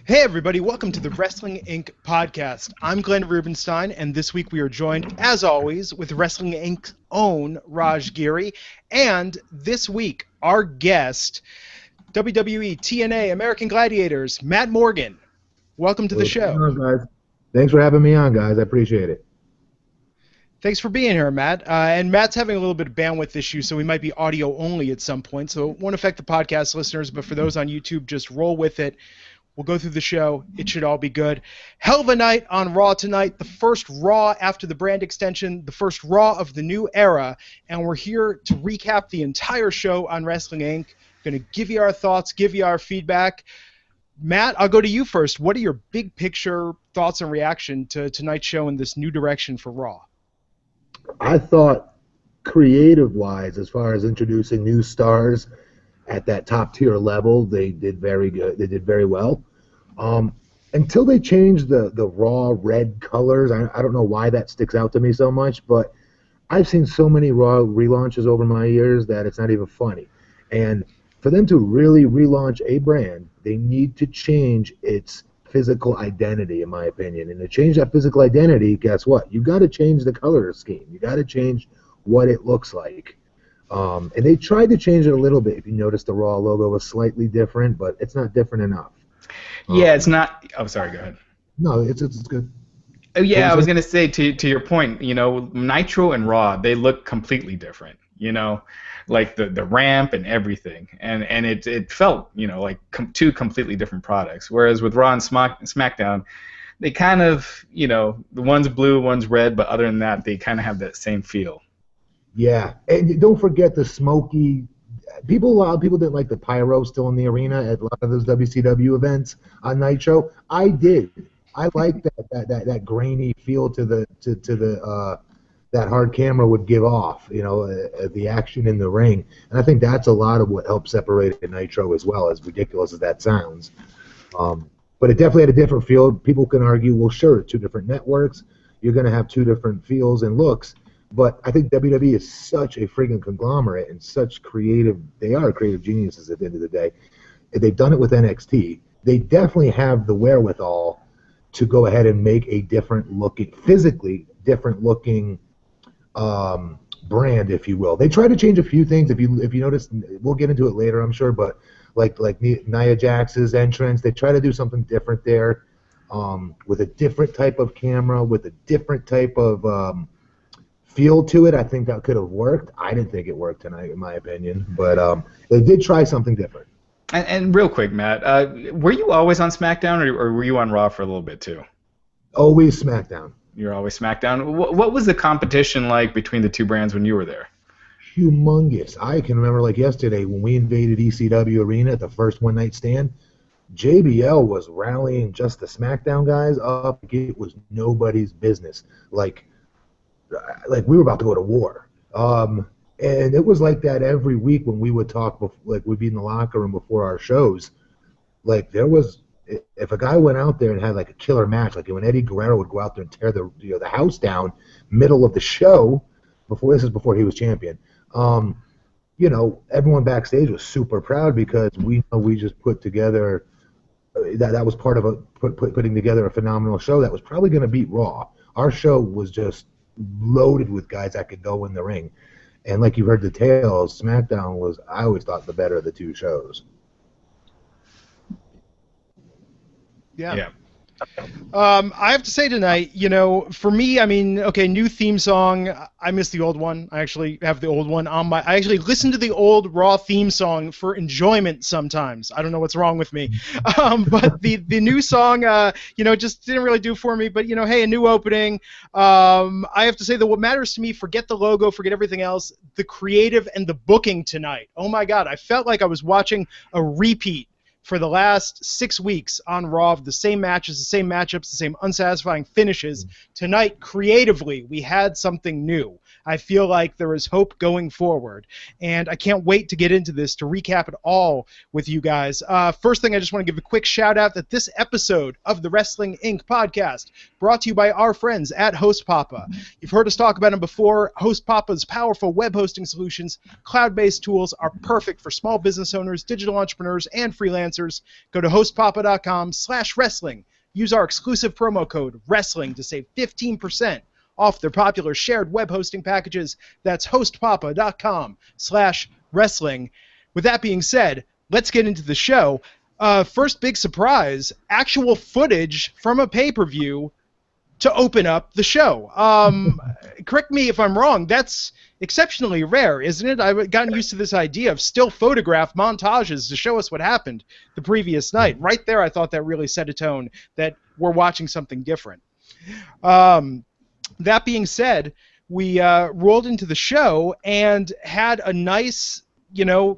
Hey everybody, welcome to the Wrestling Inc. podcast. I'm Glenn Rubenstein, and this week we are joined, as always, with Wrestling Inc.'s own Raj Giri, and this week, our guest, WWE TNA American Gladiators, Matt Morgan. Welcome to the show. What's going on, guys? Thanks for having me on, guys. I appreciate it. Thanks for being here, Matt. And Matt's having a little bit of bandwidth issues, so we might be audio only at some point, so it won't affect the podcast listeners, but for those on YouTube, just roll with it. We'll go through the show. It should all be good. Hell of a night on Raw tonight. The first Raw after the brand extension, the first Raw of the new era. And we're here to recap the entire show on Wrestling Inc. Going to give you our thoughts, give you our feedback. Matt, I'll go to you first. What are your big picture thoughts and reaction to tonight's show and this new direction for Raw? I thought creative-wise, as far as introducing new stars at that top-tier level, they did very good. They did very well. Until they changed the Raw red colors, I don't know why that sticks out to me so much, but I've seen so many Raw relaunches over my years that it's not even funny. And for them to really relaunch a brand, they need to change its physical identity, in my opinion. And to change that physical identity, guess what? You've got to change the color scheme. You got to change what it looks like. And they tried to change it a little bit. If you notice, the Raw logo was slightly different, but it's not different enough. Yeah, it's not. Oh, sorry. Go ahead. No, it's good. Oh, yeah, I was gonna say to your point. You know, Nitro and Raw, they look completely different. You know, like the ramp and everything, and it felt, you know, like two completely different products. Whereas with Raw and SmackDown, they kind of, you know, the one's blue, one's red, but other than that, they kind of have that same feel. Yeah, and don't forget the smoky. A lot of people didn't like the pyro still in the arena at a lot of those WCW events on Nitro. I did. I liked that grainy feel to the that hard camera would give off. You know, the action in the ring, and I think that's a lot of what helped separate Nitro as well. As ridiculous as that sounds, but it definitely had a different feel. People can argue, well, sure, 2 different networks, you're going to have 2 different feels and looks. But I think WWE is such a friggin' conglomerate and such creative. They are creative geniuses at the end of the day. They've done it with NXT. They definitely have the wherewithal to go ahead and make a physically different looking brand, if you will. They try to change a few things. If you notice, we'll get into it later, I'm sure. But like Nia Jax's entrance, they try to do something different there, with a different type of camera, with a different type of feel to it. I think that could have worked. I didn't think it worked tonight, in my opinion, but they did try something different. And real quick, Matt, were you always on SmackDown, or were you on Raw for a little bit too? Always SmackDown. You're always SmackDown. What was the competition like between the 2 brands when you were there? Humongous. I can remember like yesterday when we invaded ECW Arena at the first one-night stand. JBL was rallying just the SmackDown guys up. It was nobody's business. Like we were about to go to war. And it was like that every week when we would talk, like we'd be in the locker room before our shows. Like there was, if a guy went out there and had like a killer match, like when Eddie Guerrero would go out there and tear the house down middle of the show, before he was champion, you know, everyone backstage was super proud because we just put together, that was part of putting together a phenomenal show that was probably going to beat Raw. Our show was just loaded with guys that could go in the ring. And like you heard the tales, SmackDown was, I always thought, the better of the 2 shows. Yeah. I have to say tonight, you know, for me, I mean, okay, new theme song. I miss the old one. I actually have the old one on I actually listen to the old Raw theme song for enjoyment sometimes. I don't know what's wrong with me. But the new song, you know, just didn't really do for me. But, you know, hey, a new opening. I have to say that what matters to me, forget the logo, forget everything else, the creative and the booking tonight. Oh, my God. I felt like I was watching a repeat for the last 6 weeks on Raw, the same matches, the same matchups, the same unsatisfying finishes. Tonight, creatively, we had something new. I feel like there is hope going forward, and I can't wait to get into this to recap it all with you guys. First thing, I just want to give a quick shout out that this episode of the Wrestling Inc. podcast brought to you by our friends at Host Papa. You've heard us talk about them before. Host Papa's powerful web hosting solutions, cloud-based tools are perfect for small business owners, digital entrepreneurs, and freelancers. Go to hostpapa.com/wrestling. Use our exclusive promo code WRESTLING to save 15% off their popular shared web hosting packages. That's hostpapa.com/wrestling. With that being said, let's get into the show. First big surprise, actual footage from a pay-per-view to open up the show. Correct me if I'm wrong, that's exceptionally rare, isn't it? I've gotten used to this idea of still photograph montages to show us what happened the previous night. Right there, I thought that really set a tone that we're watching something different. That being said, we rolled into the show and had a nice,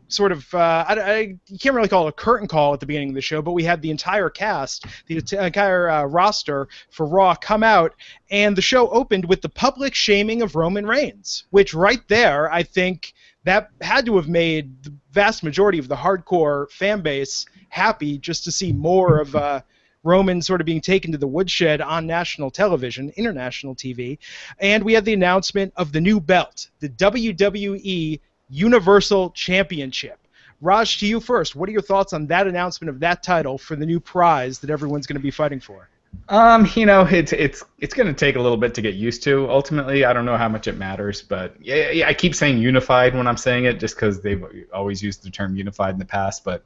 sort of, you can't really call it a curtain call at the beginning of the show, but we had the entire cast, the entire roster for Raw come out, and the show opened with the public shaming of Roman Reigns, which right there, I think that had to have made the vast majority of the hardcore fan base happy just to see more of Roman sort of being taken to the woodshed on national television, international TV. And we had the announcement of the new belt, the WWE Universal Championship. Raj, to you first. What are your thoughts on that announcement of that title for the new prize that everyone's going to be fighting for? It's going to take a little bit to get used to. Ultimately, I don't know how much it matters, but yeah, I keep saying unified when I'm saying it, just because they've always used the term unified in the past. But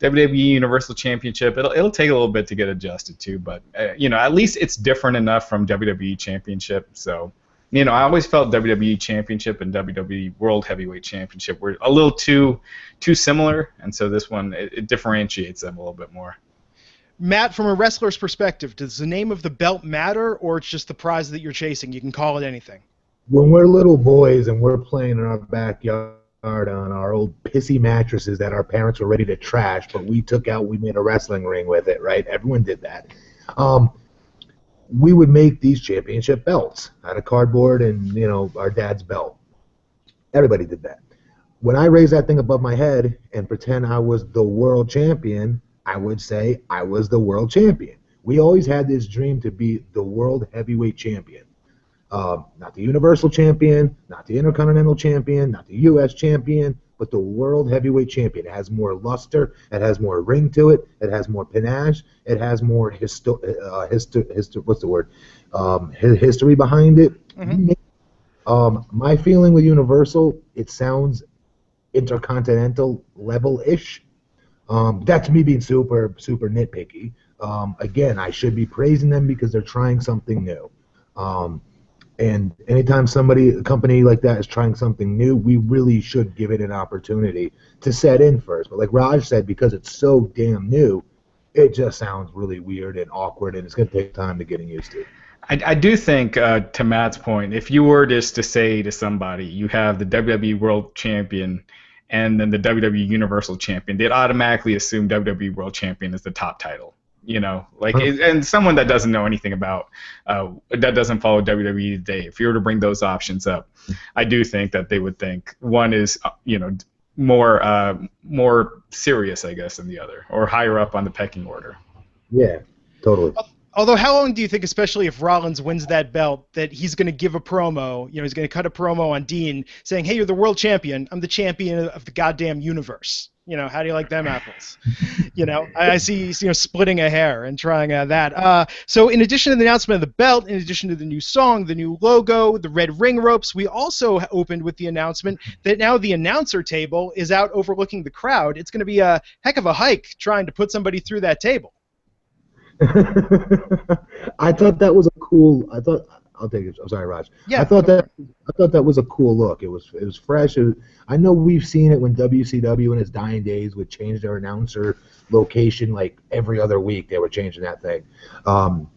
WWE Universal Championship, it'll take a little bit to get adjusted to, but at least it's different enough from WWE Championship. So, I always felt WWE Championship and WWE World Heavyweight Championship were a little too similar, and so this one it differentiates them a little bit more. Matt, from a wrestler's perspective, does the name of the belt matter, or it's just the prize that you're chasing? You can call it anything. When we're little boys and we're playing in our backyard on our old pissy mattresses that our parents were ready to trash, but we made a wrestling ring with it, right? Everyone did that. We would make these championship belts out of cardboard and, our dad's belt. Everybody did that. When I raised that thing above my head and pretend I was the world champion, I would say I was the world champion. We always had this dream to be the world heavyweight champion. Not the Universal Champion, not the Intercontinental Champion, not the U.S. Champion, but the World Heavyweight Champion. It has more luster, it has more ring to it, it has more panache, it has more history behind it. Mm-hmm. My feeling with Universal, it sounds Intercontinental level-ish. That's me being super, super nitpicky. Again, I should be praising them because they're trying something new. And anytime a company like that is trying something new, we really should give it an opportunity to set in first. But like Raj said, because it's so damn new, it just sounds really weird and awkward, and it's going to take time to getting used to. I do think, to Matt's point, if you were just to say to somebody, you have the WWE World Champion and then the WWE Universal Champion, they'd automatically assume WWE World Champion is the top title. And someone that doesn't know anything about, that doesn't follow WWE today, if you were to bring those options up, I do think that they would think one is, more serious, I guess, than the other, or higher up on the pecking order. Yeah, totally. Although, how long do you think, especially if Rollins wins that belt, that he's going to give a promo, he's going to cut a promo on Dean saying, hey, you're the world champion, I'm the champion of the goddamn universe. How do you like them apples? I see, splitting a hair and trying that. So in addition to the announcement of the belt, in addition to the new song, the new logo, the red ring ropes, we also opened with the announcement that now the announcer table is out overlooking the crowd. It's going to be a heck of a hike trying to put somebody through that table. I thought that was a cool. I'll take it. I'm sorry, Raj. Yeah. I thought that was a cool look. It was fresh. I know we've seen it when WCW in its dying days would change their announcer location like every other week. They were changing that thing.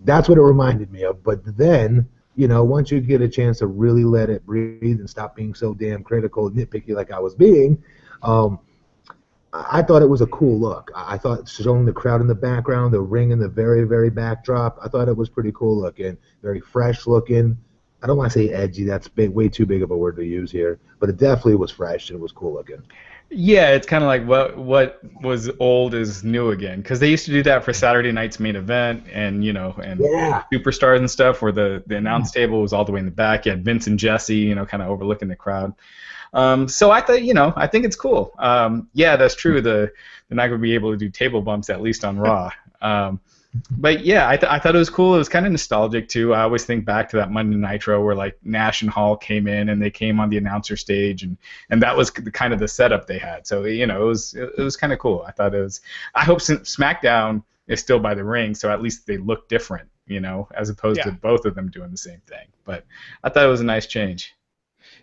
That's what it reminded me of. But then, once you get a chance to really let it breathe and stop being so damn critical and nitpicky like I was being, I thought it was a cool look. I thought showing the crowd in the background, the ring in the very, very backdrop, I thought it was pretty cool looking, very fresh looking. I don't want to say edgy. That's way too big of a word to use here, but it definitely was fresh and it was cool looking. Yeah, it's kind of like what was old is new again, because they used to do that for Saturday night's main event, and Superstars and stuff, where the announce table was all the way in the back. You had Vince and Jesse, kind of overlooking the crowd. So I thought, I think it's cool. Yeah, that's true. They're not going to be able to do table bumps, at least on Raw. But yeah, I thought it was cool. It was kind of nostalgic too. I always think back to that Monday Nitro where like Nash and Hall came in and they came on the announcer stage, and that was kind of the setup they had. So it was kind of cool. I thought it was. I hope SmackDown is still by the ring, so at least they look different, as opposed to both of them doing the same thing. But I thought it was a nice change.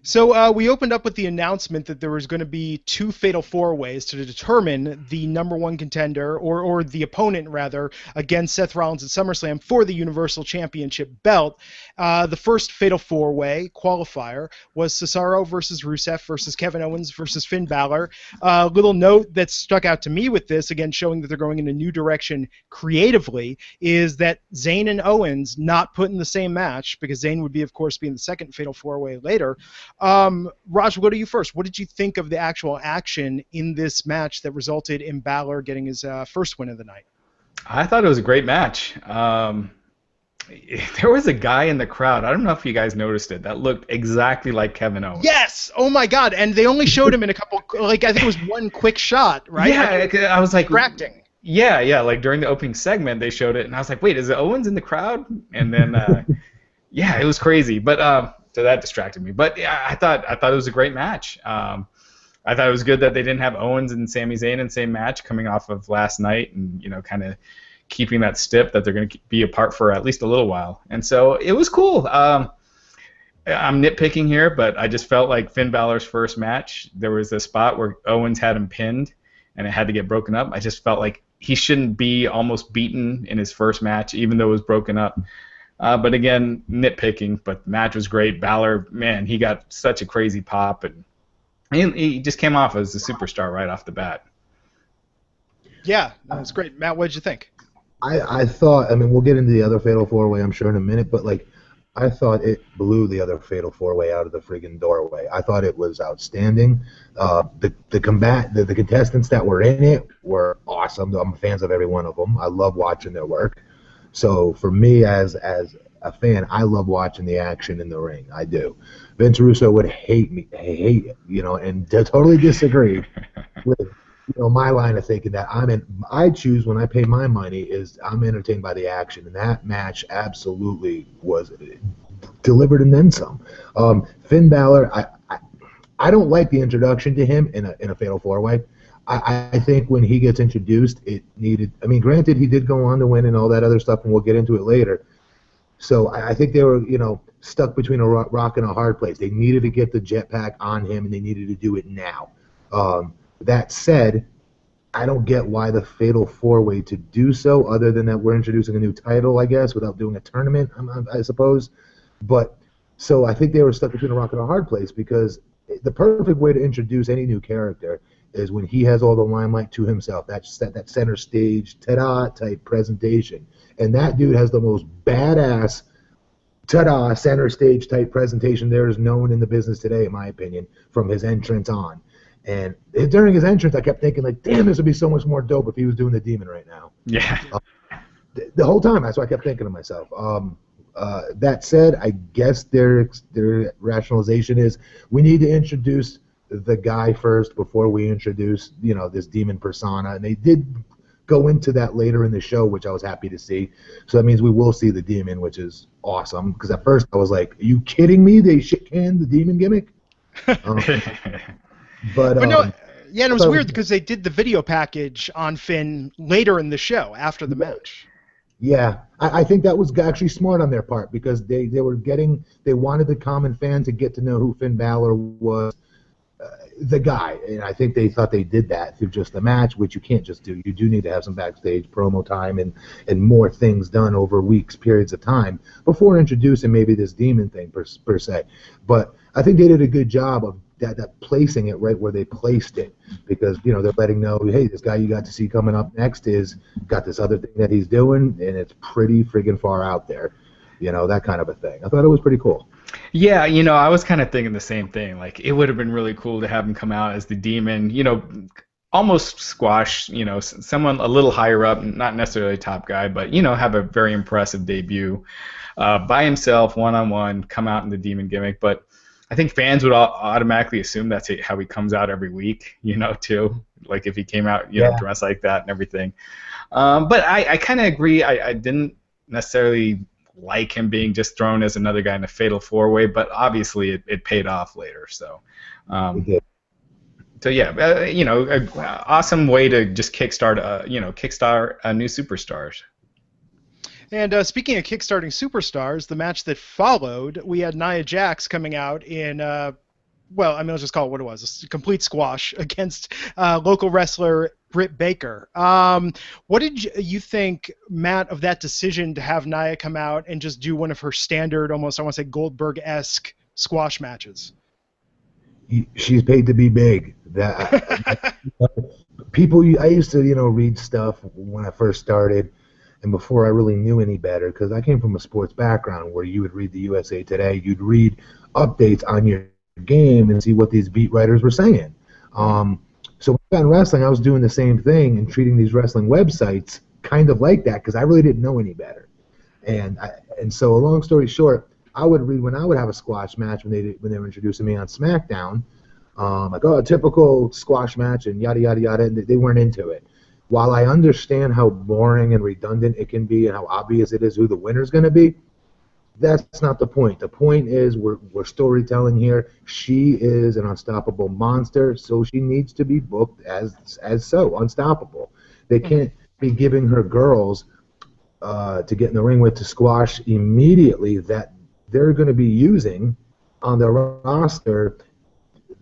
So we opened up with the announcement that there was going to be 2 Fatal 4-Ways to determine the number 1 contender, or the opponent, rather, against Seth Rollins at SummerSlam for the Universal Championship belt. The first Fatal 4-Way qualifier was Cesaro versus Rusev versus Kevin Owens versus Finn Balor. Little note that stuck out to me with this, again showing that they're going in a new direction creatively, is that Zayn and Owens not put in the same match, because Zayn would be, of course, being the second Fatal 4-Way later. Raj, we'll go to you first. What did you think of the actual action in this match that resulted in Balor getting his first win of the night? I thought it was a great match. There was a guy in the crowd, I don't know if you guys noticed it, that looked exactly like Kevin Owens. Yes! Oh my God! And they only showed him in a couple, I think it was one quick shot, right? Yeah, I was like... Distracting. Yeah, like during the opening segment they showed it, and I was like, wait, is it Owens in the crowd? And then, yeah, it was crazy. But... So that distracted me. But yeah, I thought it was a great match. I thought it was good that they didn't have Owens and Sami Zayn in the same match coming off of last night, and kind of keeping that stiff that they're going to be apart for at least a little while. And so it was cool. I'm nitpicking here, but I just felt like Finn Balor's first match, there was a spot where Owens had him pinned and it had to get broken up. I just felt like he shouldn't be almost beaten in his first match, even though it was broken up. But again, nitpicking, but the match was great. Balor, man, he got such a crazy pop, and he just came off as a superstar right off the bat. Yeah, that was great. Matt, what did you think? I thought, we'll get into the other Fatal 4-Way, I'm sure, in a minute, but I thought it blew the other Fatal 4-Way out of the friggin' doorway. I thought it was outstanding. The contestants that were in it were awesome. I'm fans of every one of them. I love watching their work. So for me, as a fan, I love watching the action in the ring. I do. Vince Russo would hate and totally disagree with my line of thinking that I choose when I pay my money is I'm entertained by the action, and that match absolutely was delivered and then some. Finn Balor, I don't like the introduction to him in a Fatal 4-Way. I think when he gets introduced, it needed... granted, he did go on to win and all that other stuff, and we'll get into it later. So I think they were, stuck between a rock and a hard place. They needed to get the jetpack on him, and they needed to do it now. That said, I don't get why the Fatal 4-Way to do so, other than that we're introducing a new title, I guess, without doing a tournament, I suppose. But so I think they were stuck between a rock and a hard place, because the perfect way to introduce any new character is when he has all the limelight to himself. That's that center stage, ta-da type presentation. And that dude has the most badass ta-da center stage type presentation there is known in the business today, in my opinion, from his entrance on. And during his entrance, I kept thinking, damn, this would be so much more dope if he was doing the demon right now. Yeah. The whole time, that's what I kept thinking to myself. That said, I guess their rationalization is we need to introduce the guy first before we introduce, this demon persona. And they did go into that later in the show, which I was happy to see. So that means we will see the demon, which is awesome. Because at first I was like, are you kidding me? They shit-canned the demon gimmick? But no, yeah, and it was weird because they did the video package on Finn later in the show after the match. Yeah, I think that was actually smart on their part, because they wanted the common fan to get to know who Finn Balor was, the guy, and I think they thought they did that through just the match, which you can't just do. You do need to have some backstage promo time and more things done over weeks, periods of time before introducing maybe this demon thing per se. But I think they did a good job of that placing it right where they placed it, because they're letting know, hey, this guy you got to see coming up next is got this other thing that he's doing, and it's pretty friggin' far out there, that kind of a thing. I thought it was pretty cool. Yeah, I was kind of thinking the same thing. Like, it would have been really cool to have him come out as the demon, almost squash, someone a little higher up, not necessarily a top guy, but, have a very impressive debut by himself, one-on-one, come out in the demon gimmick. But I think fans would automatically assume that's how he comes out every week, too. Like, if he came out, dressed like that and everything. But I kind of agree. I didn't necessarily like him being just thrown as another guy in a fatal four-way, but obviously it paid off later. So, awesome way to just kickstart a new superstars. And speaking of kickstarting superstars, the match that followed, we had Nia Jax coming out in, I'll just call it what it was, a complete squash against local wrestler Britt Baker. What did you think, Matt, of that decision to have Nia come out and just do one of her standard, almost, I want to say, Goldberg-esque squash matches? She's paid to be big. I used to, read stuff when I first started, and before I really knew any better, because I came from a sports background where you would read the USA Today, you'd read updates on your game and see what these beat writers were saying. So when I got in wrestling, I was doing the same thing and treating these wrestling websites kind of like that because I really didn't know any better. And so, a long story short, I would read when I would have a squash match when they were introducing me on SmackDown, a typical squash match and yada yada yada, and they weren't into it. While I understand how boring and redundant it can be and how obvious it is who the winner's going to be, that's not the point. The point is we're storytelling here. She is an unstoppable monster, so she needs to be booked as so, unstoppable. They can't be giving her girls to get in the ring with to squash immediately that they're going to be using on the roster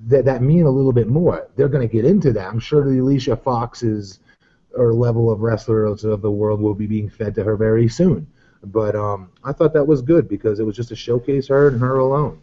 that mean a little bit more. They're going to get into that. I'm sure the Alicia Foxes or level of wrestlers of the world will be being fed to her very soon. But I thought that was good because it was just to showcase her and her alone.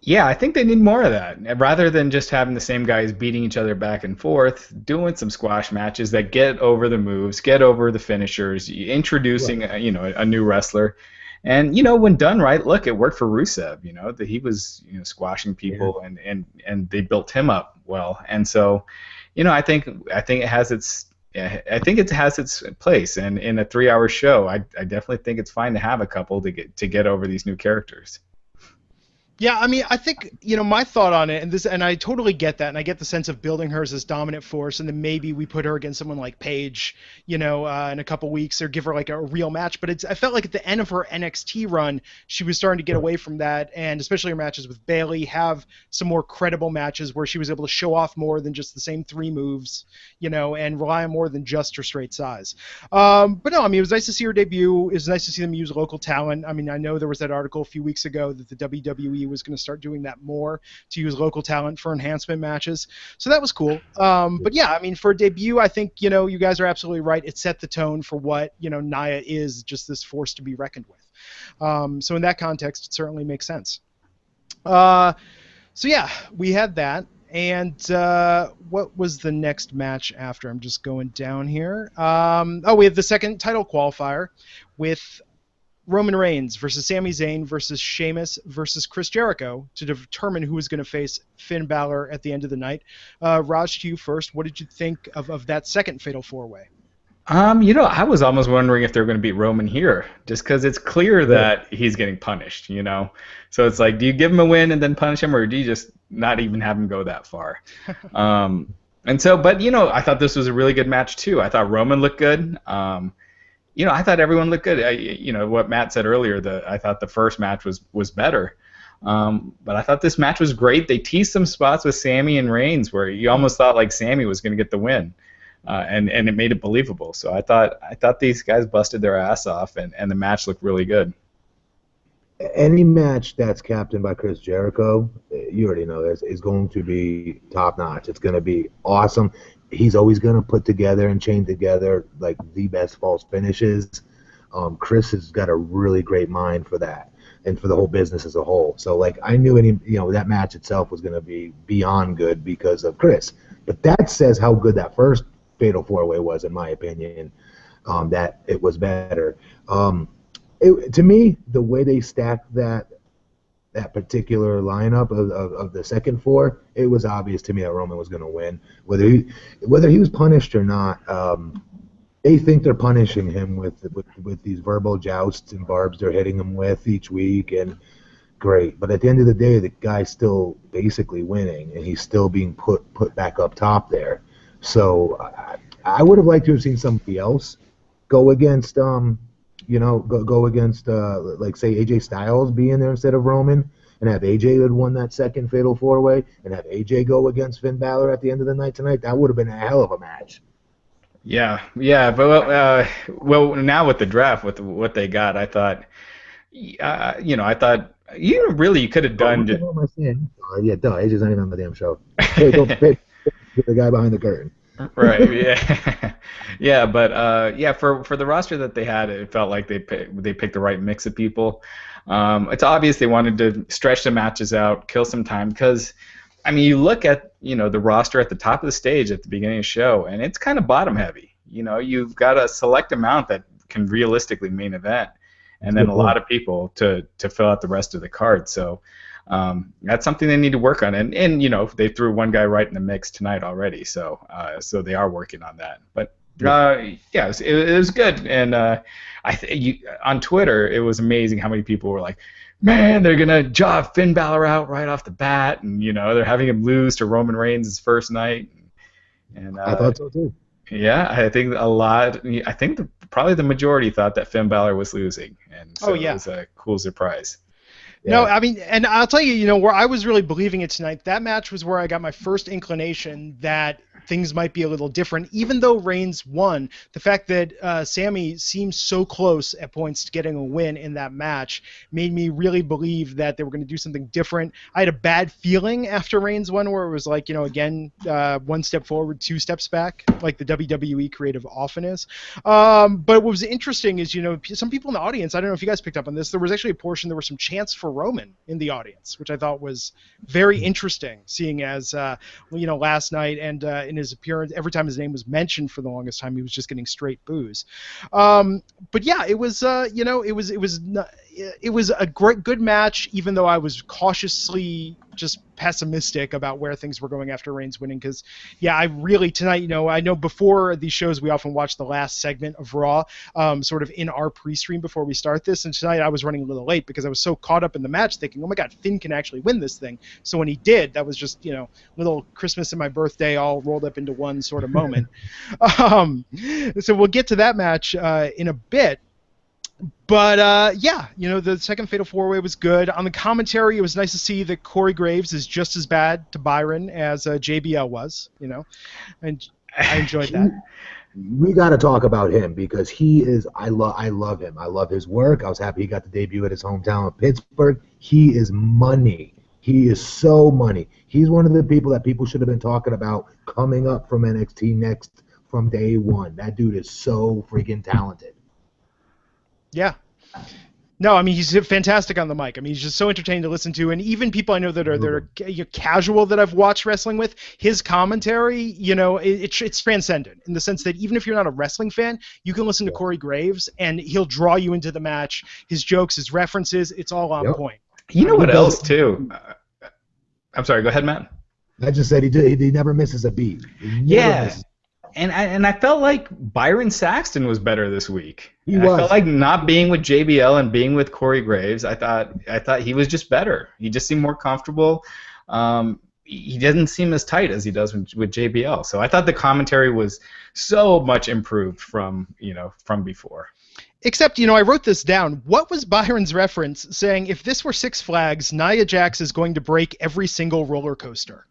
Yeah, I think they need more of that. Rather than just having the same guys beating each other back and forth, doing some squash matches that get over the moves, get over the finishers, introducing a new wrestler. And, when done right, look, it worked for Rusev, that he was squashing people and they built him up well. And so, I think it has its place, and in a 3-hour show, I definitely think it's fine to have a couple to get over these new characters. Yeah, I mean, I think, my thought on it, and I totally get that, and I get the sense of building her as this dominant force, and then maybe we put her against someone like Paige, in a couple weeks, or give her like a real match. But I felt like at the end of her NXT run, she was starting to get away from that, and especially her matches with Bayley, have some more credible matches where she was able to show off more than just the same 3 moves, and rely on more than just her straight size. But no, I mean, it was nice to see her debut. It was nice to see them use local talent. I mean, I know there was that article a few weeks ago that the WWE was going to start doing that more, to use local talent for enhancement matches. So that was cool. But yeah, I mean, for a debut, I think, you guys are absolutely right. It set the tone for what, Nia is, just this force to be reckoned with. So in that context, it certainly makes sense. So yeah, we had that. And what was the next match after? I'm just going down here. We have the second title qualifier with Roman Reigns versus Sami Zayn versus Sheamus versus Chris Jericho to determine who is going to face Finn Balor at the end of the night. Raj, to you first. What did you think of that second Fatal 4-Way? I was almost wondering if they're going to beat Roman here, just because it's clear that he's getting punished, So it's like, do you give him a win and then punish him, or do you just not even have him go that far? And so, but, I thought this was a really good match, too. I thought Roman looked good. I thought everyone looked good. What Matt said earlier, I thought the first match was better. But I thought this match was great. They teased some spots with Sami and Reigns where you almost thought like Sami was going to get the win. And it made it believable. So I thought these guys busted their ass off, and the match looked really good. Any match that's captained by Chris Jericho, you already know this, is going to be top notch. It's going to be awesome. He's always going to put together and chain together like the best false finishes. Chris has got a really great mind for that and for the whole business as a whole. So like I knew that match itself was going to be beyond good because of Chris. But that says how good that first Fatal 4-Way was, in my opinion. That it was better. To me, the way they stacked that that particular lineup of the second four, it was obvious to me that Roman was going to win. Whether he was punished or not, they think they're punishing him with these verbal jousts and barbs they're hitting him with each week, and great. But at the end of the day, the guy's still basically winning, and he's still being put back up top there. So I would have liked to have seen somebody else go against go against, like, say, AJ Styles being there instead of Roman, and have AJ had won that second Fatal 4-Way, and have AJ go against Finn Balor at the end of the night tonight. That would have been a hell of a match. Yeah, but well, now with the draft, with what they got, I thought, I thought you could have done. What am I saying? Yeah, duh, AJ's not even on the damn show. Hey, don't pay the guy behind the curtain. Right. Yeah. Yeah. But for the roster that they had, it felt like they picked the right mix of people. It's obvious they wanted to stretch the matches out, kill some time, because I mean, you look at the roster at the top of the stage at the beginning of the show, and it's kind of bottom heavy. You've got a select amount that can realistically main event, and then a lot of people to fill out the rest of the card. So. That's something they need to work on, and they threw one guy right in the mix tonight already, so they are working on that. But it was good, and on Twitter it was amazing how many people were like, "Man, they're gonna job Finn Balor out right off the bat," and they're having him lose to Roman Reigns his first night. And I thought so too. Yeah, I think probably the majority thought that Finn Balor was losing, and so it was a cool surprise. Yeah. No, I mean, and I'll tell you, where I was really believing it tonight, that match was where I got my first inclination that things might be a little different. Even though Reigns won, the fact that Sami seemed so close at points to getting a win in that match made me really believe that they were going to do something different. I had a bad feeling after Reigns won, where it was like, again, one step forward, two steps back, like the WWE creative often is. But what was interesting is, some people in the audience, I don't know if you guys picked up on this, there was actually a portion, there were some chants for Roman in the audience, which I thought was very interesting, seeing as, last night and in his appearance, every time his name was mentioned for the longest time, he was just getting straight boos. But yeah, it was it was a good match, even though I was cautiously just pessimistic about where things were going after Reigns winning, because I really tonight, I know before these shows we often watch the last segment of Raw sort of in our pre-stream before we start this, and tonight I was running a little late because I was so caught up in the match thinking, oh my god, Finn can actually win this thing. So when he did, that was just little Christmas and my birthday all rolled up into one sort of moment. So we'll get to that match in a bit. But, the second Fatal 4-Way was good. On the commentary, it was nice to see that Corey Graves is just as bad to Byron as JBL was, and I enjoyed that. We got to talk about him because he is, I love him. I love his work. I was happy he got to debut at his hometown of Pittsburgh. He is money. He is so money. He's one of the people that people should have been talking about coming up from NXT next from day one. That dude is so freaking talented. Yeah. No, I mean, he's fantastic on the mic. I mean, he's just so entertaining to listen to. And even people I know that are casual that I've watched wrestling with, his commentary, it's transcendent in the sense that even if you're not a wrestling fan, you can listen to Corey Graves and he'll draw you into the match. His jokes, his references, it's all on point. You know what else, too? I'm sorry, go ahead, Matt. I just said he never misses a beat. Misses. And I felt like Byron Saxton was better this week. I felt like not being with JBL and being with Corey Graves, I thought he was just better. He just seemed more comfortable. He doesn't seem as tight as he does with JBL. So I thought the commentary was so much improved from before. Except, I wrote this down. What was Byron's reference saying, if this were Six Flags, Nia Jax is going to break every single roller coaster?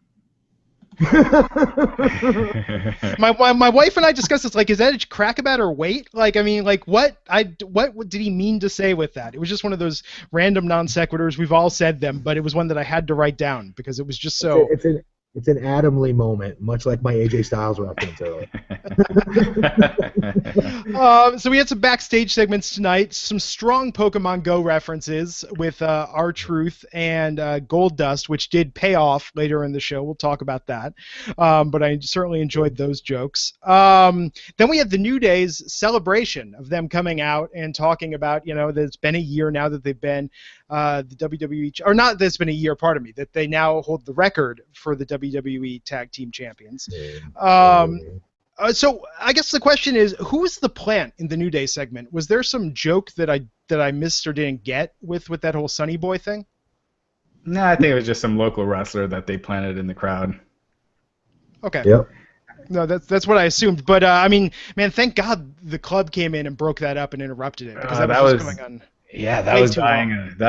my wife and I discussed this. Like, is that a crack about her weight? Like, I mean, like, what did he mean to say with that? It was just one of those random non sequiturs. We've all said them, but it was one that I had to write down because it was just so. It's an Adam Lee moment, much like my AJ Styles reference earlier. So we had some backstage segments tonight, some strong Pokemon Go references with R-Truth and Goldust, which did pay off later in the show. We'll talk about that. But I certainly enjoyed those jokes. Then we had the New Day's celebration of them coming out and talking about, that it's been a year now that they've been the WWE, or not that it's been a year, pardon me, that they now hold the record for the WWE Tag Team Champions. So I guess the question is, who was the plant in the New Day segment? Was there some joke that I missed or didn't get with that whole Sonny Boy thing? No, I think it was just some local wrestler that they planted in the crowd. Okay. Yep. No, that's what I assumed. But I mean, man, thank God the club came in and broke that up and interrupted it, because that was just going on. Yeah, that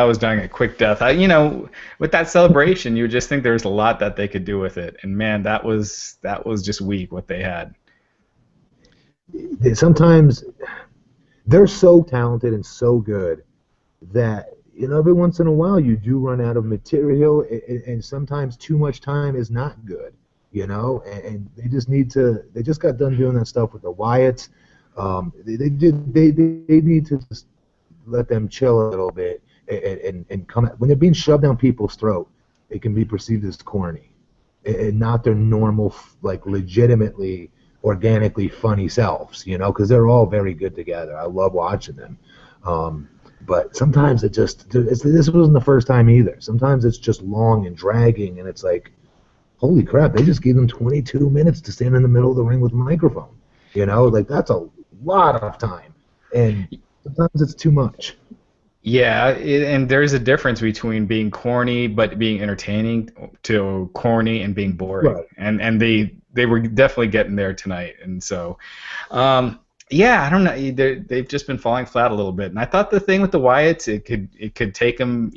was dying a quick death. With that celebration, you would just think there was a lot that they could do with it, and man, that was just weak what they had. Sometimes they're so talented and so good that every once in a while you do run out of material, and sometimes too much time is not good. And they just got done doing that stuff with the Wyatts. They need to just let them chill a little bit and come when they're being shoved down people's throat. It can be perceived as corny and not their normal, like, legitimately, organically funny selves, because they're all very good together. I love watching them. But sometimes this wasn't the first time either. Sometimes it's just long and dragging, and it's like, holy crap, they just gave them 22 minutes to stand in the middle of the ring with a microphone. Like, that's a lot of time. And sometimes it's too much. Yeah, and there's a difference between being corny but being entertaining to corny and being boring. Right. And they were definitely getting there tonight. And so, yeah, I don't know. They've just been falling flat a little bit. And I thought the thing with the Wyatts, it could take them,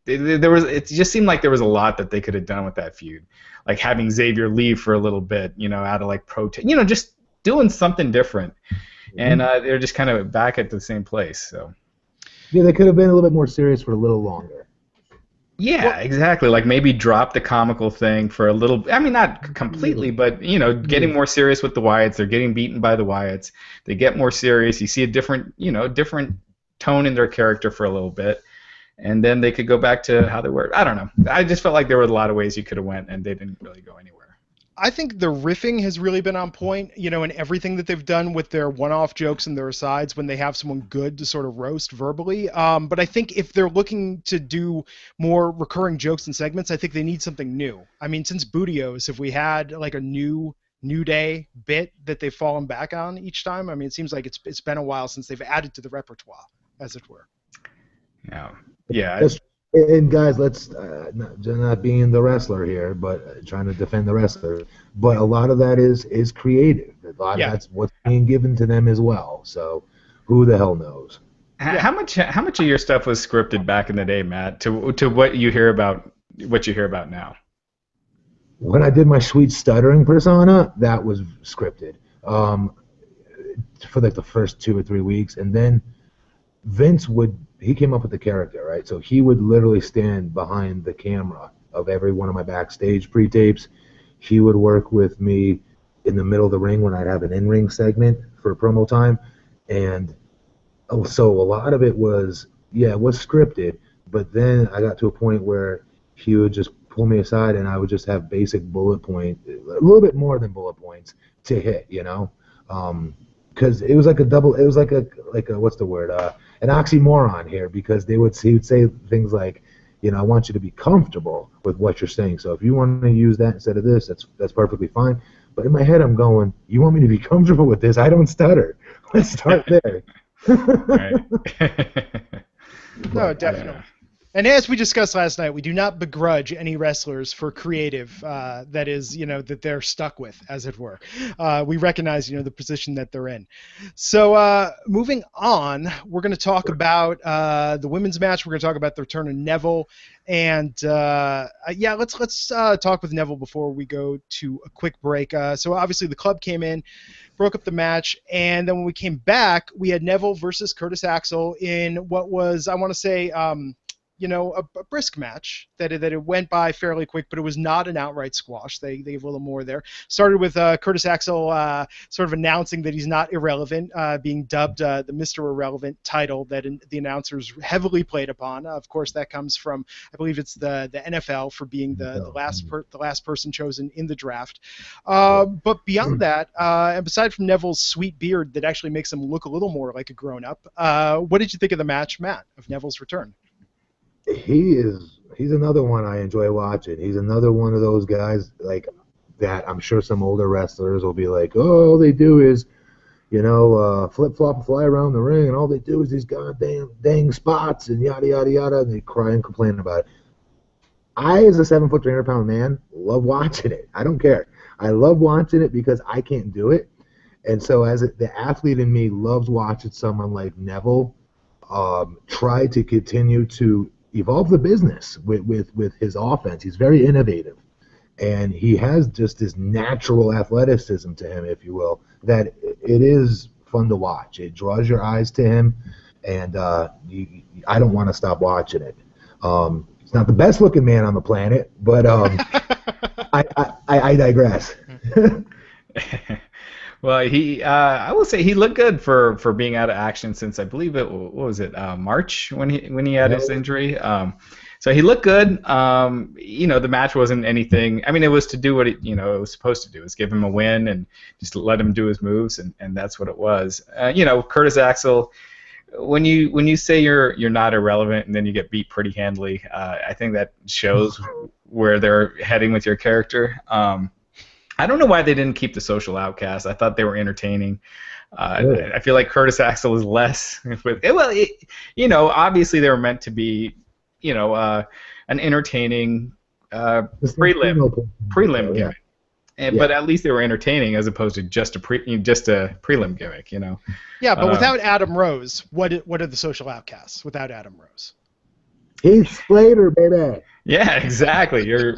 it just seemed like there was a lot that they could have done with that feud, like having Xavier leave for a little bit, out of like protest, just doing something different. And they're just kind of back at the same place. So yeah, they could have been a little bit more serious for a little longer. Yeah, exactly. Like maybe drop the comical thing for a little. I mean, not completely, but getting more serious with the Wyatts. They're getting beaten by the Wyatts. They get more serious. You see a different tone in their character for a little bit. And then they could go back to how they were. I don't know. I just felt like there were a lot of ways you could have went, and they didn't really go anywhere. I think the riffing has really been on point, in everything that they've done with their one-off jokes and their asides when they have someone good to sort of roast verbally. But I think if they're looking to do more recurring jokes and segments, I think they need something new. I mean, since Bootios, have we had like a New Day bit that they've fallen back on each time? I mean, it seems like it's been a while since they've added to the repertoire, as it were. Yeah. And guys, let's not being the wrestler here, but trying to defend the wrestler. But a lot of that is creative. A lot of that's what's being given to them as well. So who the hell knows? How much of your stuff was scripted back in the day, Matt? To what you hear about now? When I did my sweet stuttering persona, that was scripted for like the first 2 or 3 weeks, and then Vince he came up with the character, right? So he would literally stand behind the camera of every one of my backstage pre-tapes. He would work with me in the middle of the ring when I'd have an in-ring segment for promo time. And so a lot of it was scripted, but then I got to a point where he would just pull me aside and I would just have basic bullet point, a little bit more than bullet points to hit, because it was like a what's the word? An oxymoron here, because he would say things like, I want you to be comfortable with what you're saying. So if you want to use that instead of this, that's perfectly fine. But in my head, I'm going, you want me to be comfortable with this? I don't stutter. Let's start there. No, definitely. And as we discussed last night, we do not begrudge any wrestlers for creative that is, that they're stuck with, as it were. We recognize, the position that they're in. So moving on, we're going to talk about the women's match. We're going to talk about the return of Neville. And let's talk with Neville before we go to a quick break. So obviously the club came in, broke up the match, and then when we came back, we had Neville versus Curtis Axel in what was, I want to say, a brisk match that it went by fairly quick, but it was not an outright squash. They gave a little more there. Started with Curtis Axel sort of announcing that he's not irrelevant, being dubbed the Mr. Irrelevant title that the announcers heavily played upon. Of course, that comes from, I believe it's the NFL for being the last person chosen in the draft. But beyond that, and aside from Neville's sweet beard that actually makes him look a little more like a grown-up, what did you think of the match, Matt, of Neville's return? He's another one I enjoy watching. He's another one of those guys like that. I'm sure some older wrestlers will be like, oh, all they do is, flip flop and fly around the ring, and all they do is these goddamn dang spots and yada yada yada, and they cry and complain about it. I, as a 7 foot 300 pound man, love watching it. I don't care. I love watching it because I can't do it, and so the athlete in me loves watching someone like Neville try to continue to evolve the business with his offense. He's very innovative, and he has just this natural athleticism to him, if you will, that it is fun to watch. It draws your eyes to him, and I don't want to stop watching it. He's not the best looking man on the planet, but I digress. Well, I will say he looked good for being out of action since I believe March when he had his injury. So he looked good. The match wasn't anything. I mean, it was to do what it was supposed to do. It was give him a win and just let him do his moves, and that's what it was. Curtis Axel. When you say you're not irrelevant and then you get beat pretty handily, I think that shows where they're heading with your character. I don't know why they didn't keep the social outcasts. I thought they were entertaining. I feel like Curtis Axel is less. Obviously they were meant to be, an entertaining prelim gimmick. But at least they were entertaining as opposed to just a prelim gimmick, Yeah, but without Adam Rose, what are the social outcasts without Adam Rose? Heath Slater, baby. Yeah, exactly. You're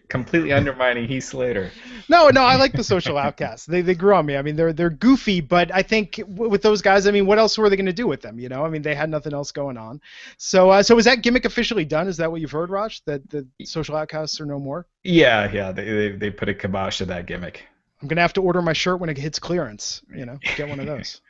completely undermining Heath Slater. No, I like the social outcasts. They grew on me. I mean, they're goofy, but I think with those guys, I mean, what else were they going to do with them? I mean, they had nothing else going on. So is that gimmick officially done? Is that what you've heard, Raj? That the social outcasts are no more? Yeah. They put a kibosh to that gimmick. I'm gonna have to order my shirt when it hits clearance. Get one of those.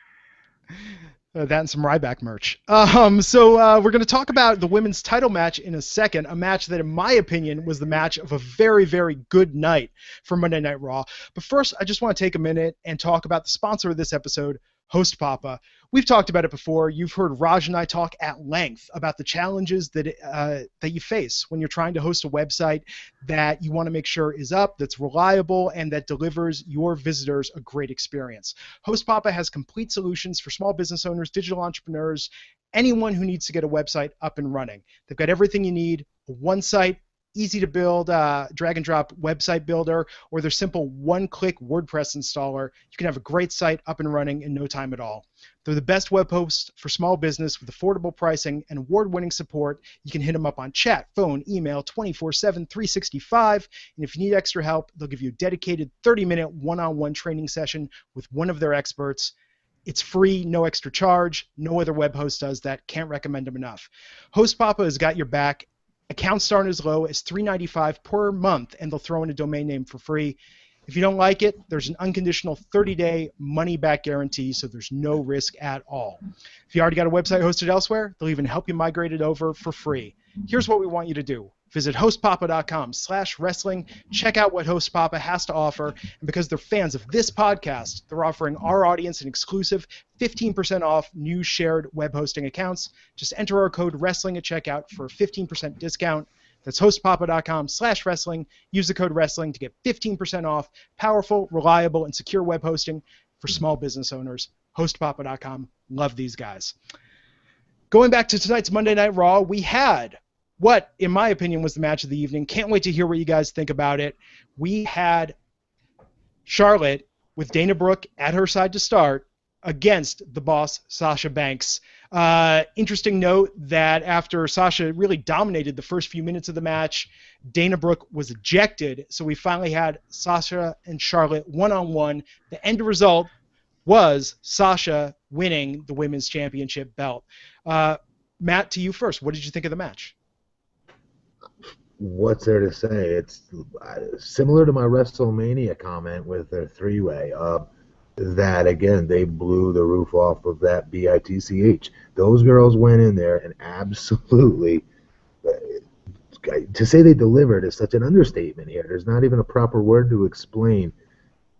That and some Ryback merch. So we're going to talk about the women's title match in a second, a match that, in my opinion, was the match of a very, very good night for Monday Night Raw. But first, I just want to take a minute and talk about the sponsor of this episode, Host Papa. We've talked about it before. You've heard Raj and I talk at length about the challenges that you face when you're trying to host a website that you want to make sure is up, that's reliable, and that delivers your visitors a great experience. Host Papa has complete solutions for small business owners, digital entrepreneurs, anyone who needs to get a website up and running. They've got everything you need, one site, easy to build drag and drop website builder, or their simple one-click WordPress installer. You can have a great site up and running in no time at all. They're the best web host for small business with affordable pricing and award-winning support. You can hit them up on chat, phone, email, 24/7, 365. And if you need extra help, they'll give you a dedicated 30-minute one-on-one training session with one of their experts. It's free, no extra charge. No other web host does that. Can't recommend them enough. Host Papa has got your back. Accounts start as low as $3.95 per month, and they'll throw in a domain name for free. If you don't like it, there's an unconditional 30-day money-back guarantee, so there's no risk at all. If you already got a website hosted elsewhere, they'll even help you migrate it over for free. Here's what we want you to do. Visit hostpapa.com/wrestling. Check out what Host Papa has to offer. And because they're fans of this podcast, they're offering our audience an exclusive 15% off new shared web hosting accounts. Just enter our code WRESTLING at checkout for a 15% discount. That's hostpapa.com/wrestling. Use the code WRESTLING to get 15% off powerful, reliable, and secure web hosting for small business owners. Hostpapa.com. Love these guys. Going back to tonight's Monday Night Raw, we had what, in my opinion, was the match of the evening. Can't wait to hear what you guys think about it. We had Charlotte with Dana Brooke at her side to start against the boss, Sasha Banks. Interesting note that after Sasha really dominated the first few minutes of the match, Dana Brooke was ejected, so we finally had Sasha and Charlotte one-on-one. The end result was Sasha winning the Women's Championship belt. Matt, to you first. What did you think of the match? What's there to say? It's similar to my WrestleMania comment with their three-way. That, again, they blew the roof off of that BITCH. Those girls went in there and absolutely, to say they delivered is such an understatement here. There's not even a proper word to explain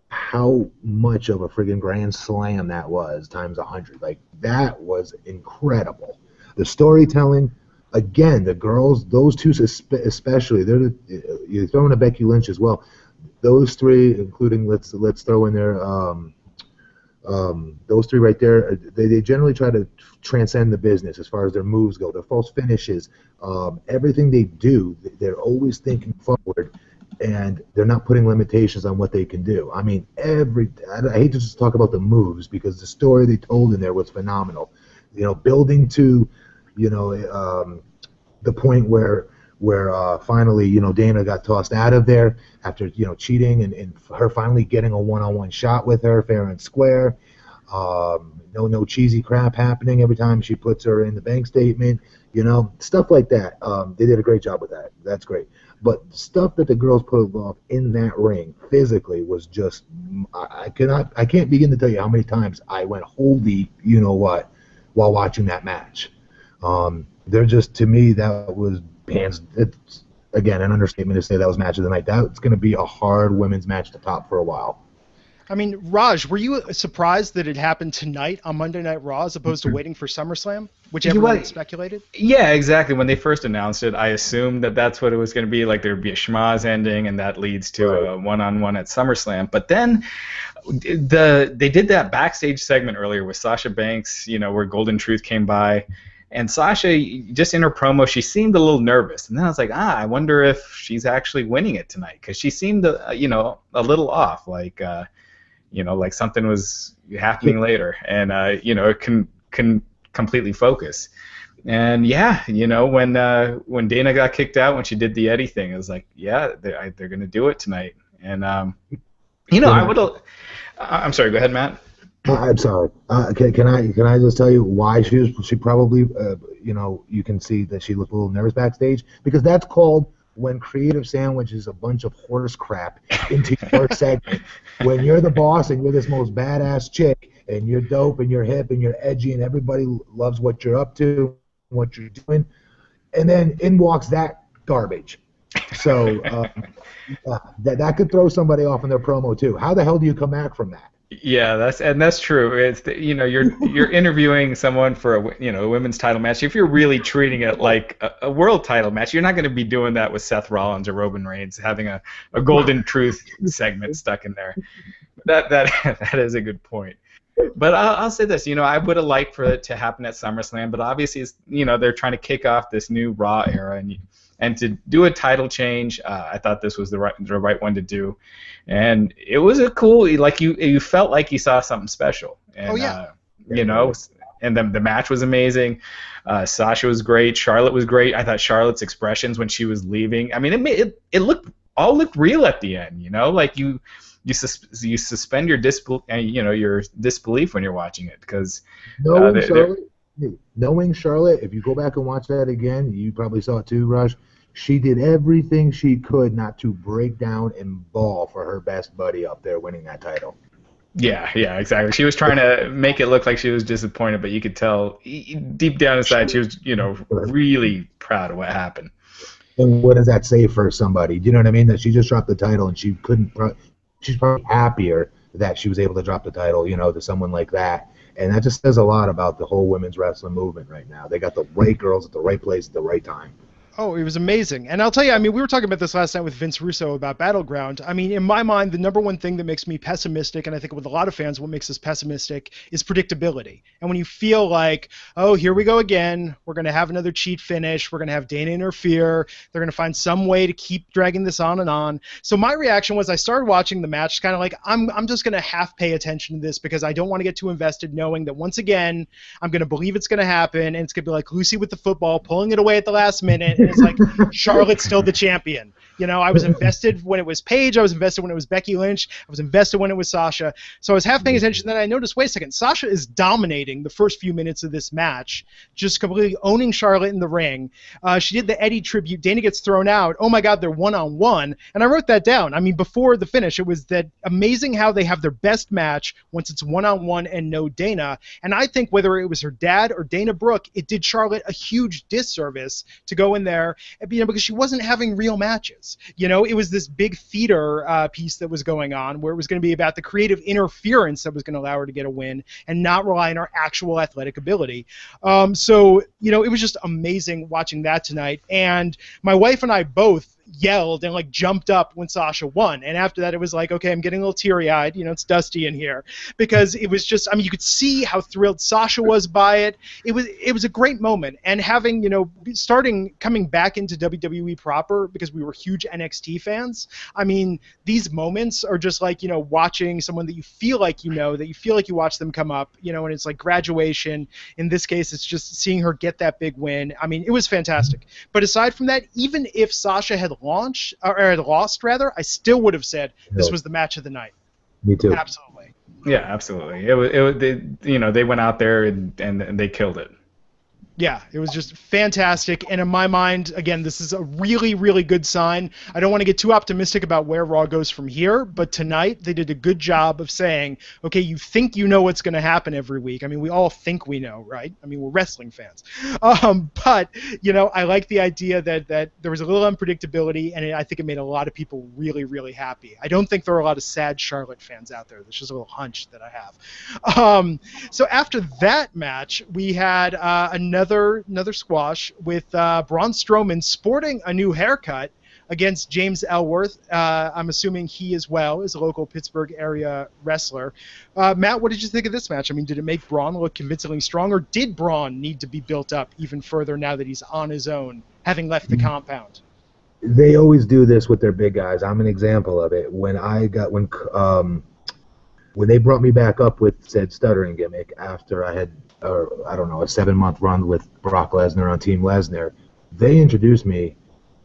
how much of a friggin' grand slam that was times 100. Like, that was incredible. The storytelling, again, the girls, those two especially, you're throwing a Becky Lynch as well. Those three, including let's throw in there those three right there. They generally try to transcend the business as far as their moves go, their false finishes, everything they do. They're always thinking forward, and they're not putting limitations on what they can do. I mean, I hate to just talk about the moves because the story they told in there was phenomenal. You know, building to, you know, the point where finally, you know, Dana got tossed out of there after, you know, cheating, and her finally getting a one-on-one shot with her fair and square. No cheesy crap happening every time she puts her in the bank statement, you know, stuff like that. They did a great job with that. That's great. But stuff that the girls put off in that ring physically was just, I can't begin to tell you how many times I went, holy, you know what, while watching that match. They're just, to me, that was hands. It's, again, an understatement to say that was match of the night. That's going to be a hard women's match to top for a while. I mean, Raj, were you surprised that it happened tonight on Monday Night Raw as opposed to waiting for SummerSlam, which everyone had speculated? Yeah, exactly. When they first announced it, I assumed that that's what it was going to be. Like, there would be a schmaz ending, and that leads to a one-on-one at SummerSlam. But then they did that backstage segment earlier with Sasha Banks, you know, where Golden Truth came by. And Sasha, just in her promo, she seemed a little nervous. And then I was like, I wonder if she's actually winning it tonight. Because she seemed, you know, a little off. Like, you know, like something was happening later. And, you know, it can completely focus. And, yeah, you know, when Dana got kicked out, when she did the Eddie thing, I was like, yeah, they're going to do it tonight. And, you know, I would have... I'm sorry, go ahead, Matt. I'm sorry. Can I just tell you why she probably, you know, you can see that she looked a little nervous backstage? Because that's called when creative sandwiches a bunch of horse crap into your segment. When you're the boss and you're this most badass chick and you're dope and you're hip and you're edgy and everybody loves what you're up to, what you're doing, and then in walks that garbage. So that could throw somebody off in their promo too. How the hell do you come back from that? Yeah, that's true. It's you know, you're interviewing someone for a women's title match. If you're really treating it like a world title match, you're not going to be doing that with Seth Rollins or Roman Reigns having a Golden Truth segment stuck in there. That is a good point. But I'll say this, you know, I would have liked for it to happen at SummerSlam, but obviously, it's, you know, they're trying to kick off this new Raw era, and to do a title change, I thought this was the right one to do, and it was a cool, like you felt like you saw something special, and you know, and the match was amazing. Sasha was great, Charlotte was great. I thought Charlotte's expressions when she was leaving, I mean, it looked real at the end, you know, like you suspend your disbelief when you're watching it, because knowing Charlotte, if you go back and watch that again, you probably saw it too, Raj. She did everything she could not to break down and bawl for her best buddy up there winning that title. Yeah, exactly. She was trying to make it look like she was disappointed, but you could tell deep down inside she was, you know, really proud of what happened. And what does that say for somebody? Do you know what I mean? That she just dropped the title and she's probably happier that she was able to drop the title, you know, to someone like that. And that just says a lot about the whole women's wrestling movement right now. They got the right girls at the right place at the right time. Oh, it was amazing. And I'll tell you, I mean, we were talking about this last night with Vince Russo about Battleground. I mean, in my mind, the number one thing that makes me pessimistic, and I think with a lot of fans what makes us pessimistic, is predictability. And when you feel like, oh, here we go again, we're going to have another cheat finish, we're going to have Dana interfere, they're going to find some way to keep dragging this on and on. So my reaction was I started watching the match kind of like, I'm just going to half pay attention to this because I don't want to get too invested knowing that once again, I'm going to believe it's going to happen, and it's going to be like Lucy with the football, pulling it away at the last minute. It's like Charlotte's still the champion. You know, I was invested when it was Paige. I was invested when it was Becky Lynch. I was invested when it was Sasha. So I was half paying attention. Then I noticed, wait a second, Sasha is dominating the first few minutes of this match, just completely owning Charlotte in the ring. She did the Eddie tribute. Dana gets thrown out. Oh, my God, they're one-on-one. And I wrote that down. I mean, before the finish, it was that amazing how they have their best match once it's one-on-one and no Dana. And I think whether it was her dad or Dana Brooke, it did Charlotte a huge disservice to go in there, you know, because she wasn't having real matches. was. You know, it was this big theater piece that was going on where it was going to be about the creative interference that was going to allow her to get a win and not rely on her actual athletic ability. So, you know, it was just amazing watching that tonight. And my wife and I both yelled and like jumped up when Sasha won, and after that it was like, okay, I'm getting a little teary-eyed, you know, it's dusty in here, because it was just, I mean, you could see how thrilled Sasha was by it. It was a great moment, and having, you know, coming back into WWE proper, because we were huge NXT fans, I mean, these moments are just like, you know, watching someone that you feel like, you know, that you feel like you watch them come up, you know, and it's like graduation. In this case, it's just seeing her get that big win. I mean, it was fantastic. But aside from that, even if Sasha had lost, I still would have said this was the match of the night. Me too. Absolutely. Yeah, absolutely. It was they went out there and they killed it. Yeah, it was just fantastic. And in my mind, again, this is a really, really good sign. I don't want to get too optimistic about where Raw goes from here, but tonight they did a good job of saying, okay, you think you know what's going to happen every week. I mean, we all think we know, right? I mean, we're wrestling fans. But, you know, I like the idea that there was a little unpredictability, and I think it made a lot of people really, really happy. I don't think there are a lot of sad Charlotte fans out there. That's just a little hunch that I have. So after that match, we had another squash with Braun Strowman sporting a new haircut against James Ellsworth. I'm assuming he as well is a local Pittsburgh area wrestler. Matt, what did you think of this match? I mean, did it make Braun look convincingly strong, or did Braun need to be built up even further now that he's on his own, having left the compound? They always do this with their big guys. I'm an example of it. When they brought me back up with said stuttering gimmick after I had, a 7-month run with Brock Lesnar on Team Lesnar, they introduced me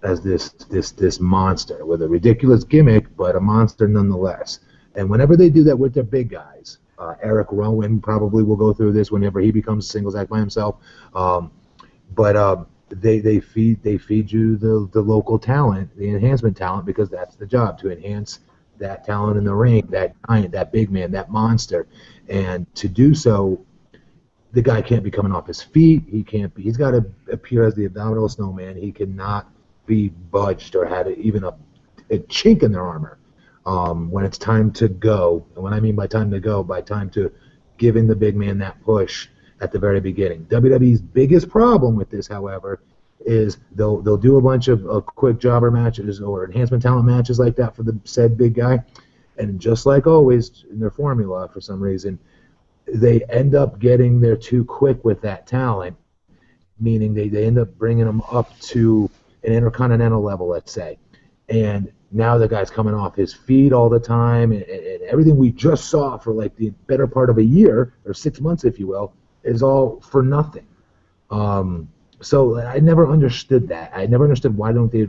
as this monster with a ridiculous gimmick, but a monster nonetheless. And whenever they do that with their big guys, Eric Rowan probably will go through this whenever he becomes singles act by himself. They feed you the local talent, the enhancement talent, because that's the job, to enhance that talent in the ring, that giant, that big man, that monster. And to do so, the guy can't be coming off his feet. He's got to appear as the abominable snowman. He cannot be budged or had even a chink in their armor when it's time to go. And when I mean by time to go, by time to giving the big man that push at the very beginning. WWE's biggest problem with this, however, is they'll do a bunch of quick jobber matches or enhancement talent matches like that for the said big guy, and just like always in their formula, for some reason, they end up getting there too quick with that talent, meaning they end up bringing them up to an intercontinental level, let's say, and now the guy's coming off his feet all the time, and everything we just saw for like the better part of a year, or 6 months, if you will, is all for nothing. So I never understood that. I never understood why don't they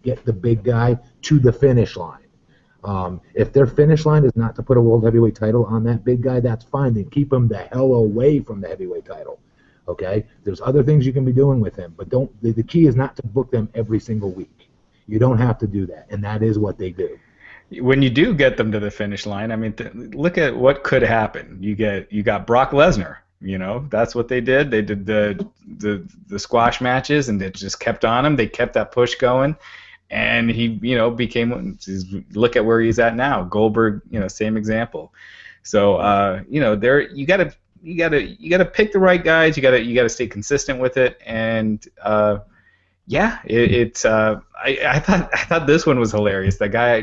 get the big guy to the finish line. If their finish line is not to put a world heavyweight title on that big guy, that's fine. Then keep him the hell away from the heavyweight title. Okay? There's other things you can be doing with him, but the key is not to book them every single week. You don't have to do that, and that is what they do. When you do get them to the finish line, I mean, look at what could happen. You got Brock Lesnar. You know, that's what they did. They did the squash matches, and they just kept on him. They kept that push going, and he, you know, became. Look at where he's at now. Goldberg, you know, same example. So, you know, you gotta pick the right guys. You gotta stay consistent with it, and yeah, I thought this one was hilarious. That guy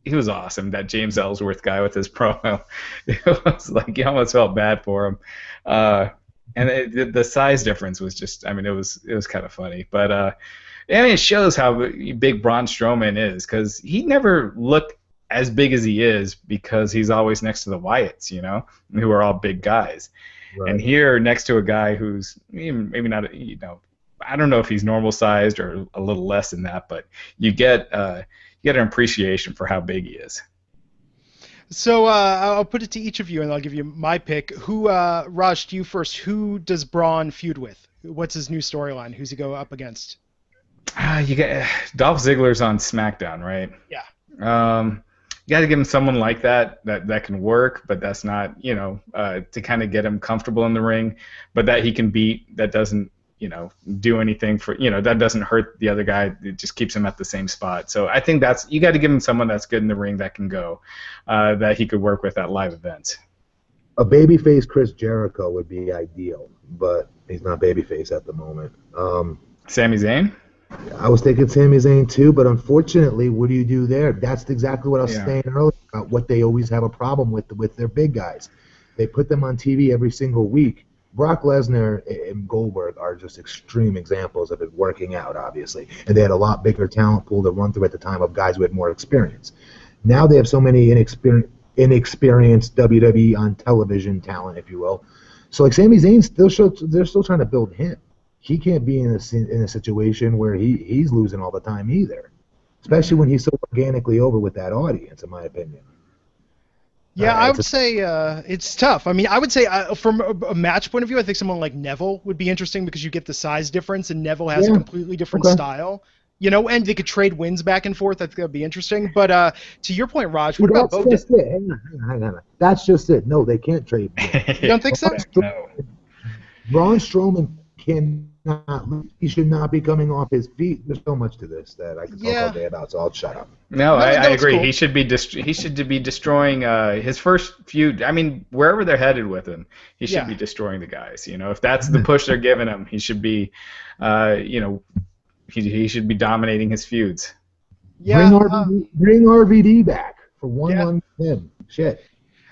he was awesome. That James Ellsworth guy with his promo, it was like you almost felt bad for him. And the size difference was just, I mean, it was kind of funny. But I mean, it shows how big Braun Strowman is, because he never looked as big as he is because he's always next to the Wyatts, you know, who are all big guys. Right. And here, next to a guy who's maybe not, you know, I don't know if he's normal sized or a little less than that, but you get an appreciation for how big he is. So I'll put it to each of you, and I'll give you my pick. Raj, to you first. Who does Braun feud with? What's his new storyline? Who's he go up against? You get Dolph Ziggler's on SmackDown, right? Yeah. You got to give him someone like that can work, but that's not, you know, to kind of get him comfortable in the ring, but that he can beat. That doesn't do anything for, that doesn't hurt the other guy. It just keeps him at the same spot. So I think you got to give him someone that's good in the ring that can go, that he could work with at live events. A babyface Chris Jericho would be ideal, but he's not babyface at the moment. Sami Zayn? I was thinking Sami Zayn too, but unfortunately, what do you do there? That's exactly what I was saying earlier about what they always have a problem with their big guys. They put them on TV every single week. Brock Lesnar and Goldberg are just extreme examples of it working out, obviously. And they had a lot bigger talent pool to run through at the time of guys who had more experience. Now they have so many inexperienced WWE on television talent, if you will. So like Sami Zayn, they're still trying to build him. He can't be in a situation where he's losing all the time either, especially when he's so organically over with that audience, in my opinion. Yeah, I would say it's tough. I mean, I would say from a match point of view, I think someone like Neville would be interesting because you get the size difference, and Neville has a completely different style. And they could trade wins back and forth. I think that would be interesting. But to your point, Raj, what about Bo? That's just it. Hang on. That's just it. No, they can't trade wins. You don't think so? No. Braun Strowman he should not be coming off his feet. There's so much to this that I could talk all day about, so I'll shut up. No, I agree. Cool. He should be destroying his first feud. I mean, wherever they're headed with him, he should be destroying the guys. If that's the push they're giving him, he should be, he should be dominating his feuds. Yeah. Bring RVD back for one him. Shit.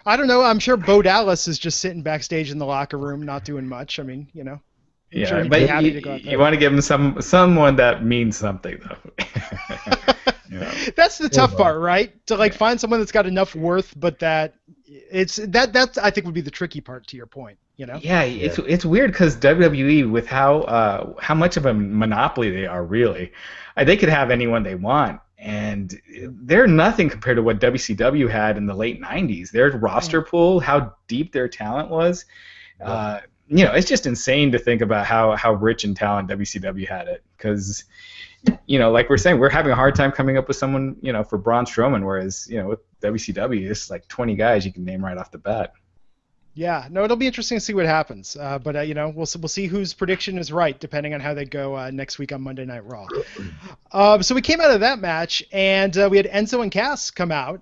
I don't know. I'm sure Bo Dallas is just sitting backstage in the locker room, not doing much. I mean, Yeah, sure, but you want to give him someone that means something, though. That's the tough part, right? To find someone that's got enough worth, but that I think would be the tricky part. To your point, Yeah, it's weird because WWE, with how much of a monopoly they are, really, they could have anyone they want, and they're nothing compared to what WCW had in the late '90s. Their roster pool, how deep their talent was. It's just insane to think about how rich in talent WCW had it. Because, like we're saying, we're having a hard time coming up with someone, for Braun Strowman, whereas, with WCW, it's like 20 guys you can name right off the bat. Yeah, no, it'll be interesting to see what happens. But we'll see whose prediction is right, depending on how they go next week on Monday Night Raw. So we came out of that match, and we had Enzo and Cass come out.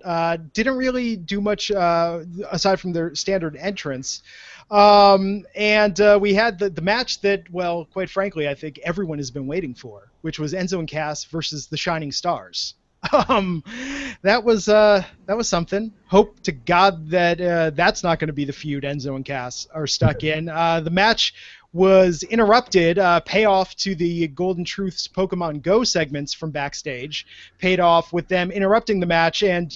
Didn't really do much aside from their standard entrance. And we had the match that, well, quite frankly, I think everyone has been waiting for, which was Enzo and Cass versus the Shining Stars. That was something. Hope to God that that's not going to be the feud Enzo and Cass are stuck in. The match was interrupted, payoff to the Golden Truth's Pokemon Go segments from backstage, paid off with them interrupting the match, and,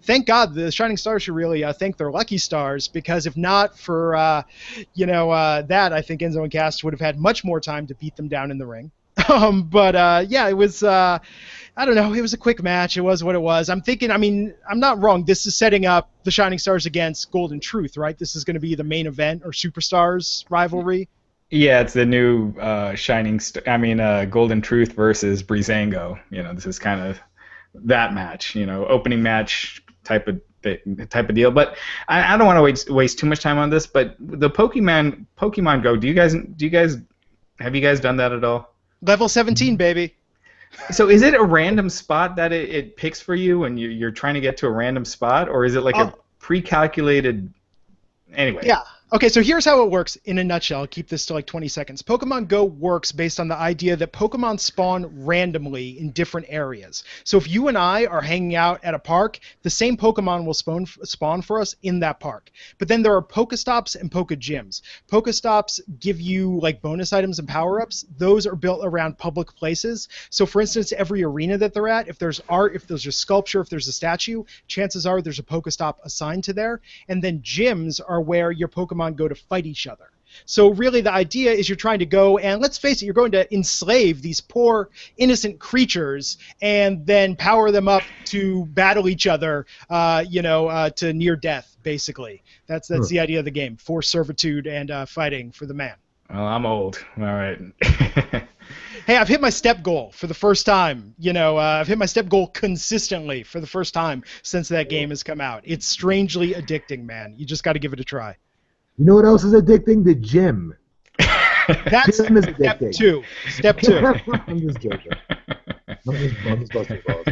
thank God the Shining Stars should really thank their lucky stars, because if not for, that, I think Enzo and Cass would have had much more time to beat them down in the ring. It was, I don't know, it was a quick match. It was what it was. I'm thinking, I'm not wrong. This is setting up the Shining Stars against Golden Truth, right? This is going to be the main event or Superstars rivalry. Yeah, it's the new Golden Truth versus Breezango. This is kind of that match. Opening match type of deal. But I don't want to waste too much time on this. But the Pokemon Go. Have you guys done that at all? Level 17, baby. So is it a random spot that it picks for you when you're trying to get to a random spot, or is it like a pre-calculated? Anyway. Yeah. Okay, so here's how it works in a nutshell. I'll keep this to 20 seconds. Pokemon Go works based on the idea that Pokemon spawn randomly in different areas. So if you and I are hanging out at a park, the same Pokemon will spawn for us in that park. But then there are Pokestops and Pokegyms. Pokestops give you bonus items and power-ups. Those are built around public places. So for instance, every arena that they're at, if there's art, if there's a sculpture, if there's a statue, chances are there's a Pokestop assigned to there. And then gyms are where your Pokemon go to fight each other. So really the idea is you're trying to go and, let's face it, you're going to enslave these poor innocent creatures and then power them up to battle each other, to near death, basically. That's the idea of the game. Forced servitude and fighting for the man. Well, I'm old. All right. Hey, I've hit my step goal for the first time. I've hit my step goal consistently for the first time since that game has come out. It's strangely addicting, man. You just got to give it a try. You know what else is addicting? The gym. That's Tim is step addicting. two. Step two. I'm just joking. I'm just busting balls.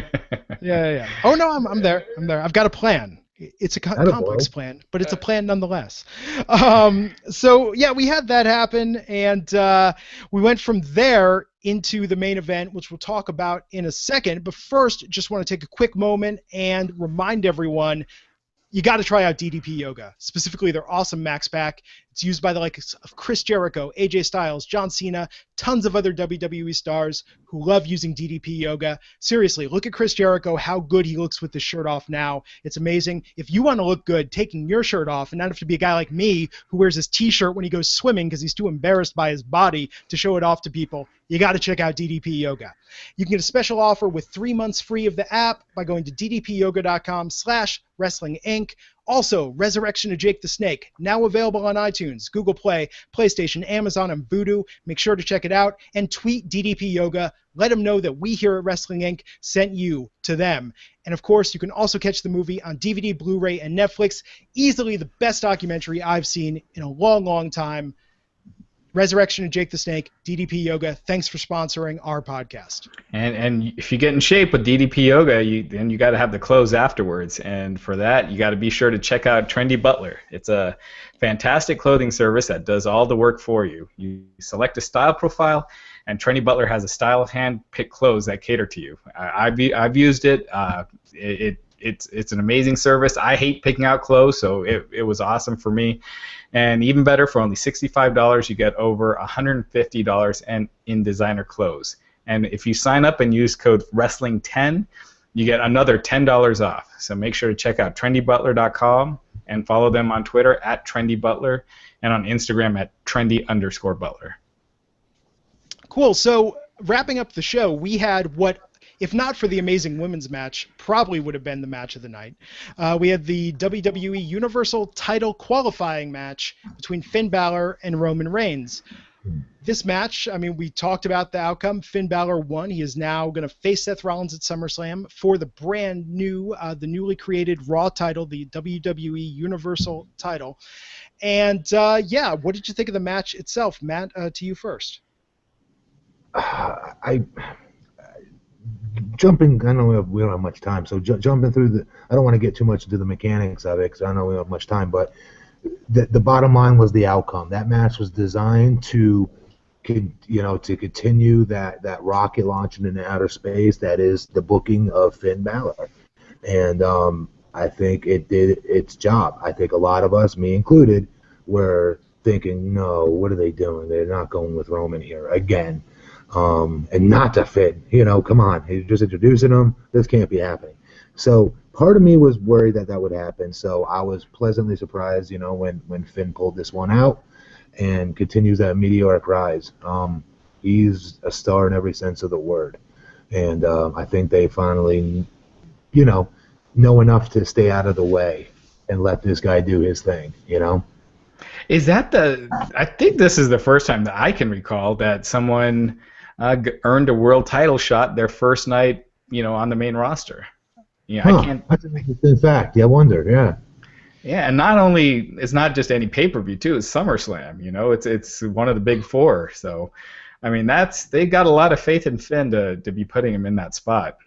Yeah. Oh no, I'm there. I've got a plan. It's a complex plan, but it's a plan nonetheless. So yeah, we had that happen, and we went from there into the main event, which we'll talk about in a second. But first, just want to take a quick moment and remind everyone, you got to try out DDP Yoga, specifically their awesome Max Pack. It's used by the likes of Chris Jericho, AJ Styles, John Cena, tons of other WWE stars who love using DDP Yoga. Seriously, look at Chris Jericho, how good he looks with his shirt off now. It's amazing. If you want to look good taking your shirt off and not have to be a guy like me who wears his t-shirt when he goes swimming because he's too embarrassed by his body to show it off to people, you got to check out DDP Yoga. You can get a special offer with 3 months free of the app by going to ddpyoga.com/wrestling inc. Also, Resurrection of Jake the Snake, now available on iTunes, Google Play, PlayStation, Amazon, and Vudu. Make sure to check it out and tweet DDP Yoga. Let them know that we here at Wrestling Inc. sent you to them. And of course, you can also catch the movie on DVD, Blu-ray, and Netflix. Easily the best documentary I've seen in a long, long time. Resurrection of Jake the Snake, DDP Yoga. Thanks for sponsoring our podcast. And if you get in shape with DDP Yoga, then you got to have the clothes afterwards. And for that, you got to be sure to check out Trendy Butler. It's a fantastic clothing service that does all the work for you. You select a style profile, and Trendy Butler has a style of hand-picked clothes that cater to you. I've used it. It's an amazing service. I hate picking out clothes, so it was awesome for me. And even better, for only $65, you get over $150 in designer clothes. And if you sign up and use code WRESTLING10, you get another $10 off. So make sure to check out trendybutler.com and follow them on Twitter at TrendyButler and on Instagram at Trendy_Butler. Cool. So wrapping up the show, we had what, if not for the amazing women's match, probably would have been the match of the night. We had the WWE Universal title qualifying match between Finn Balor and Roman Reigns. This match, I mean, we talked about the outcome. Finn Balor won. He is now going to face Seth Rollins at SummerSlam for the brand new, the newly created Raw title, the WWE Universal title. And yeah, what did you think of the match itself? Matt, to you first. Jumping, I know we don't have much time, so jumping through I don't want to get too much into the mechanics of it because I know we don't have much time, but the bottom line was the outcome. That match was designed to continue that rocket launching into outer space that is the booking of Finn Balor. And I think it did its job. I think a lot of us, me included, were thinking, no, what are they doing? They're not going with Roman here again. And not to Finn. Come on. He's just introducing him. This can't be happening. So part of me was worried that would happen. So I was pleasantly surprised, when Finn pulled this one out and continues that meteoric rise. He's a star in every sense of the word. And I think they finally, know enough to stay out of the way and let this guy do his thing, Is that I think this is the first time that I can recall that someone earned a world title shot their first night, on the main roster. Yeah, I can't. That's an interesting fact. I wonder. Yeah. Yeah, and not only it's not just any pay-per-view too. It's SummerSlam. It's one of the big four. So, I mean, they got a lot of faith in Finn to be putting him in that spot.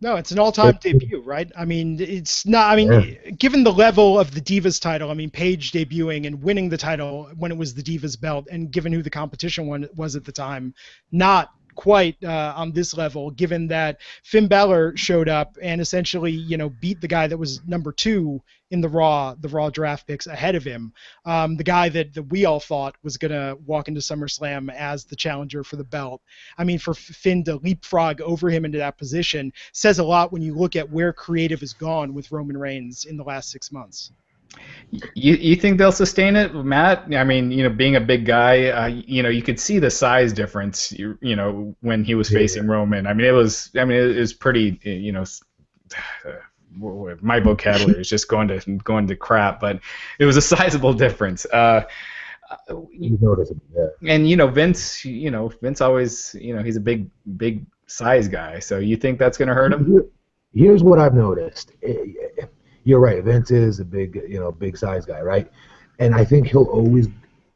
No, it's an all-time debut, right? I mean, it's not. I mean, given the level of the Divas title, I mean, Paige debuting and winning the title when it was the Divas belt, and given who the competition was at the time, not quite on this level. Given that Finn Balor showed up and essentially, beat the guy that was number 2 in the Raw draft picks ahead of him, the guy that we all thought was gonna walk into SummerSlam as the challenger for the belt. I mean, for Finn to leapfrog over him into that position says a lot when you look at where creative has gone with Roman Reigns in the last 6 months. You think they'll sustain it, Matt? I mean, being a big guy, you could see the size difference, when he was facing Roman. I mean, it was pretty, my vocabulary is just going to crap, but it was a sizable difference. You notice it, yeah. And Vince always, he's a big size guy. So you think that's going to hurt him? Here's what I've noticed. You're right. Vince is a big size guy, right? And I think he'll always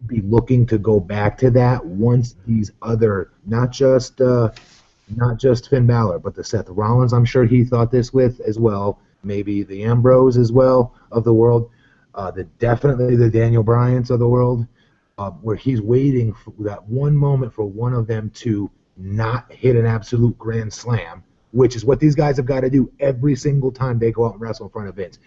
be looking to go back to that once these other, not just Finn Balor, but the Seth Rollins, I'm sure he thought this with as well, maybe the Ambrose as well of the world, definitely the Daniel Bryans of the world, where he's waiting for that one moment for one of them to not hit an absolute grand slam, which is what these guys have got to do every single time they go out and wrestle in front of Vince.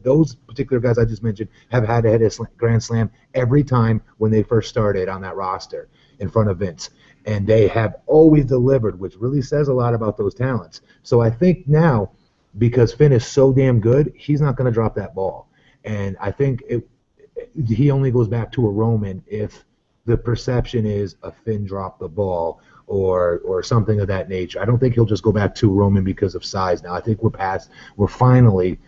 Those particular guys I just mentioned have had to hit a grand slam every time when they first started on that roster in front of Vince. And they have always delivered, which really says a lot about those talents. So I think now, because Finn is so damn good, he's not going to drop that ball. And I think he only goes back to a Roman if the perception is a Finn dropped the ball or something of that nature. I don't think he'll just go back to Roman because of size now. I think we're finally,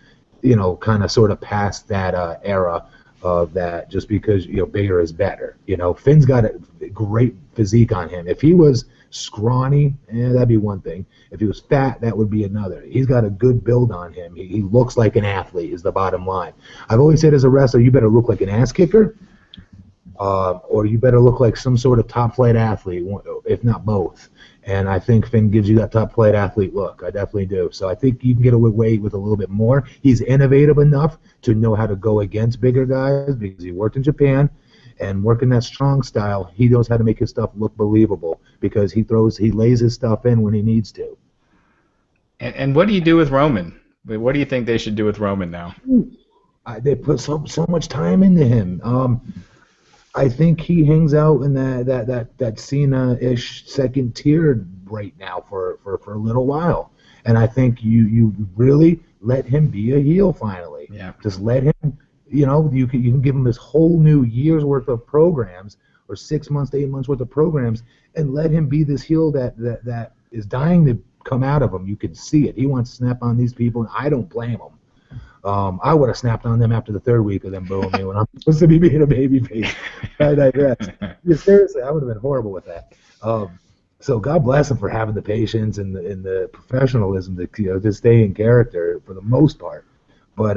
kind of sort of past that era of that, just because bigger is better. Finn's got a great physique on him. If he was scrawny, that'd be one thing. If he was fat, that would be another. He's got a good build on him. He looks like an athlete is the bottom line. I've always said as a wrestler, you better look like an ass kicker, or you better look like some sort of top flight athlete, if not both. And I think Finn gives you that top flight athlete look. I definitely do. So I think you can get away with a little bit more. He's innovative enough to know how to go against bigger guys because he worked in Japan, and working that strong style, he knows how to make his stuff look believable because he lays his stuff in when he needs to. And what do you do with Roman? What do you think they should do with Roman now? They put so much time into him. I think he hangs out in that Cena-ish second tier right now for a little while, and I think you really let him be a heel finally. Yeah. Just let him. You can give him this whole new year's worth of programs, or 6 months to 8 months worth of programs, and let him be this heel that is dying to come out of him. You can see it. He wants to snap on these people, and I don't blame him. I would have snapped on them after the third week of them booing me when I'm supposed to be being a babyface. I digress. Yeah, seriously, I would have been horrible with that. So God bless him for having the patience and the professionalism to to stay in character for the most part. But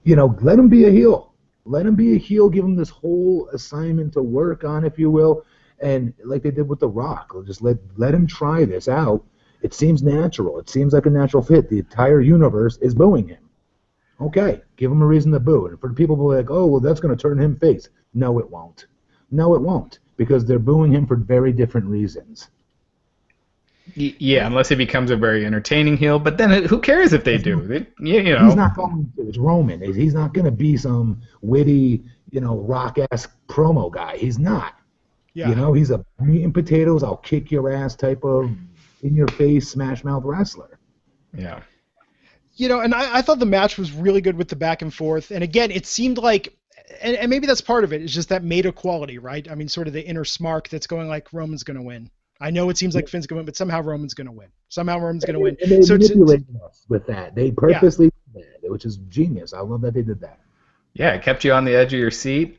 let him be a heel. Let him be a heel. Give him this whole assignment to work on, if you will, and like they did with The Rock, just let him try this out. It seems natural. It seems like a natural fit. The entire universe is booing him. Okay, give him a reason to boo. And for the people who are like, oh, well, that's going to turn him face. No, it won't. No, it won't, because they're booing him for very different reasons. Yeah, unless he becomes a very entertaining heel. But then who cares if they do? He's not going to. It's Roman. He's not going to be some witty, rock-ass promo guy. He's not. Yeah. He's a meat and potatoes, I'll kick your ass type of in-your-face, smash-mouth wrestler. Yeah. And I thought the match was really good with the back and forth. And again, it seemed like, and maybe that's part of it, it's just that meta quality, right? I mean, sort of the inner smark that's going like, Roman's going to win. I know it seems like Finn's going to win, but somehow Roman's going to win. Somehow Roman's going to win. And they manipulated us with that. They purposely did that, which is genius. I love that they did that. Yeah, it kept you on the edge of your seat.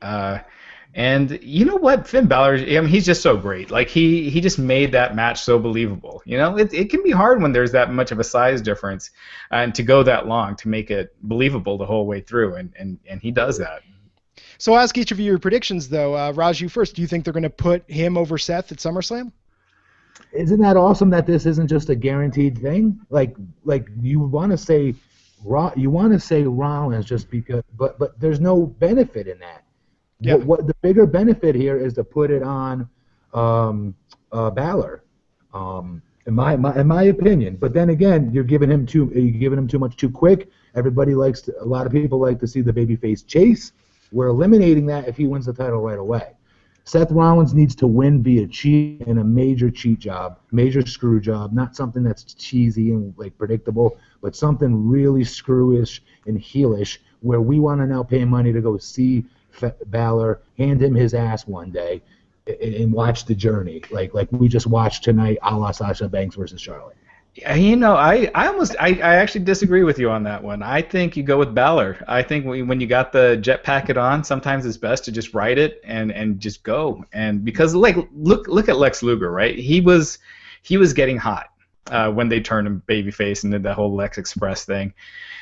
And you know what? Finn Balor, he's just so great. Like, he just made that match so believable. It can be hard when there's that much of a size difference and to go that long to make it believable the whole way through, and he does that. So I'll ask each of you your predictions, though. Raj, you first. Do you think they're going to put him over Seth at SummerSlam? Isn't that awesome that this isn't just a guaranteed thing? Like you want to say Rollins just because, but there's no benefit in that. Yeah. What the bigger benefit here is to put it on Balor, in my opinion. But then again, you're giving him too much too quick. A lot of people like to see the babyface chase. We're eliminating that if he wins the title right away. Seth Rollins needs to win via cheat and a major cheat job, major screw job, not something that's cheesy and predictable, but something really screwish and heelish where we want to now pay money to go see Balor, hand him his ass one day, and watch the journey, like we just watched tonight, a la Sasha Banks versus Charlotte. I actually disagree with you on that one. I think you go with Balor. I think when you got the jet packet on, sometimes it's best to just ride it and just go. And because look at Lex Luger, right? He was getting hot. when they turned him babyface and did that whole Lex Express thing.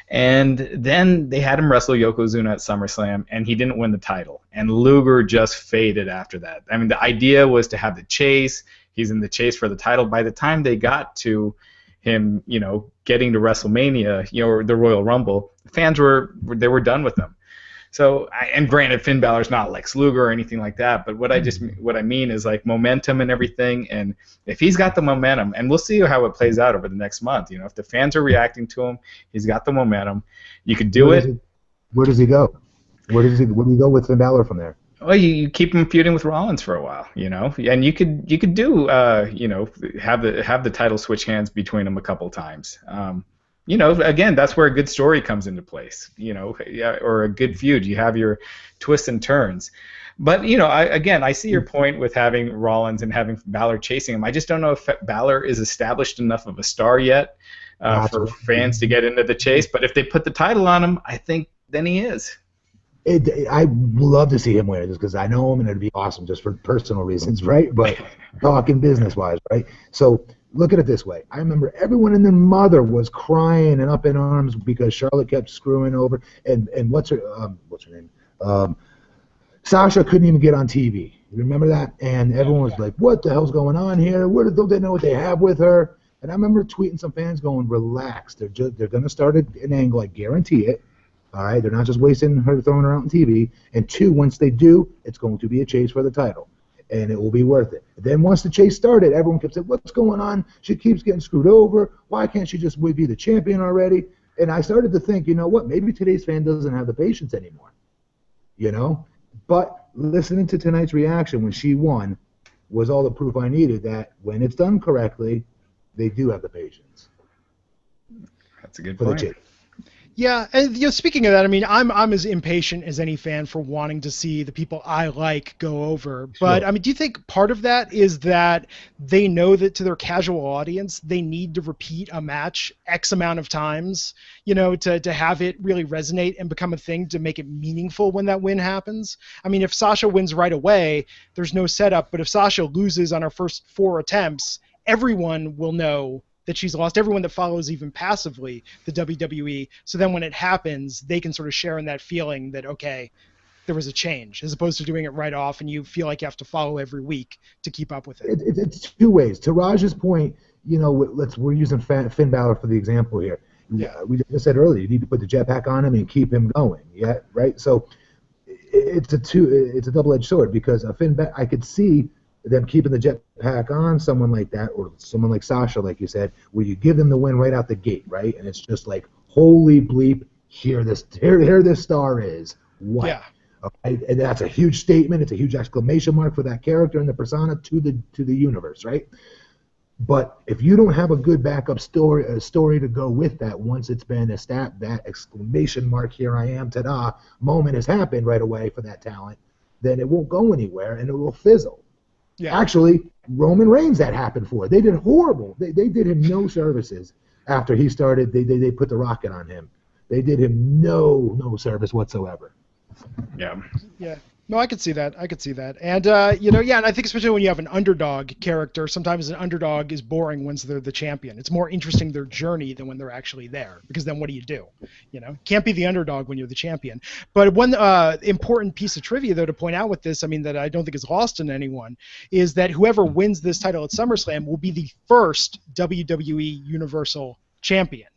And then they had him wrestle Yokozuna at SummerSlam, and he didn't win the title. And Luger just faded after that. I mean, the idea was to have the chase. He's in the chase for the title. By the time they got to him, getting to WrestleMania, or the Royal Rumble, the fans were done with him. So, and granted, Finn Balor's not Lex Luger or anything like that, but what I mean is like momentum and everything. And if he's got the momentum, and we'll see how it plays out over the next month. If the fans are reacting to him, he's got the momentum. You could do it. Where does he go? Where do we go with Finn Balor from there? Well, you keep him feuding with Rollins for a while, and you could do, have the title switch hands between them a couple times. Again, that's where a good story comes into place, or a good feud. You have your twists and turns. But, I see your point with having Rollins and having Balor chasing him. I just don't know if Balor is established enough of a star yet for fans to get into the chase. But if they put the title on him, I think then he is. I would love to see him win this because I know him and it'd be awesome just for personal reasons, right? But talking business-wise, right? So look at it this way. I remember everyone and their mother was crying and up in arms because Charlotte kept screwing over. And what's her name? Sasha couldn't even get on TV. You remember that? And everyone was like, what the hell's going on here? Don't they know what they have with her? And I remember tweeting some fans going, relax. They're going to start an angle. I guarantee it. All right? They're not just wasting her, throwing her out on TV. And two, once they do, it's going to be a chase for the title. And it will be worth it. Then once the chase started, everyone kept saying, what's going on? She keeps getting screwed over. Why can't she just be the champion already? And I started to think, you know what? Maybe today's fan doesn't have the patience anymore. But listening to tonight's reaction when she won was all the proof I needed that when it's done correctly, they do have the patience. That's a good point. Yeah, and speaking of that, I mean, I'm as impatient as any fan for wanting to see the people I like go over. But I mean, do you think part of that is that they know that to their casual audience, they need to repeat a match X amount of times, to have it really resonate and become a thing to make it meaningful when that win happens? I mean, if Sasha wins right away, there's no setup. But if Sasha loses on her first 4 attempts, everyone will know that she's lost, everyone that follows even passively the WWE. So then when it happens, they can sort of share in that feeling that, okay, there was a change, as opposed to doing it right off and you feel like you have to follow every week to keep up with it. It's two ways. To Raj's point, we're using Finn Balor for the example here. Yeah. We just said earlier, you need to put the jetpack on him and keep him going. Yeah, right? So it's a double-edged sword because I could see them keeping the jetpack on someone like that, or someone like Sasha, like you said, where you give them the win right out the gate, right? And it's just like, holy bleep, here this star is. What? Yeah. Okay? And that's a huge statement. It's a huge exclamation mark for that character and the persona to the universe, right? But if you don't have a good backup story to go with that, once it's been established, that exclamation mark, here I am, ta-da, moment has happened right away for that talent, then it won't go anywhere and it will fizzle. Yeah. Actually, Roman Reigns, that happened for. They did horrible. They did him no services after he started. They put the rocket on him. They did him no service whatsoever. Yeah. Yeah. No, I could see that. And, and I think especially when you have an underdog character, sometimes an underdog is boring once they're the champion. It's more interesting their journey than when they're actually there, because then what do you do? Can't be the underdog when you're the champion. But one important piece of trivia, though, to point out with this, I mean, that I don't think is lost on anyone, is that whoever wins this title at SummerSlam will be the first WWE Universal Champion.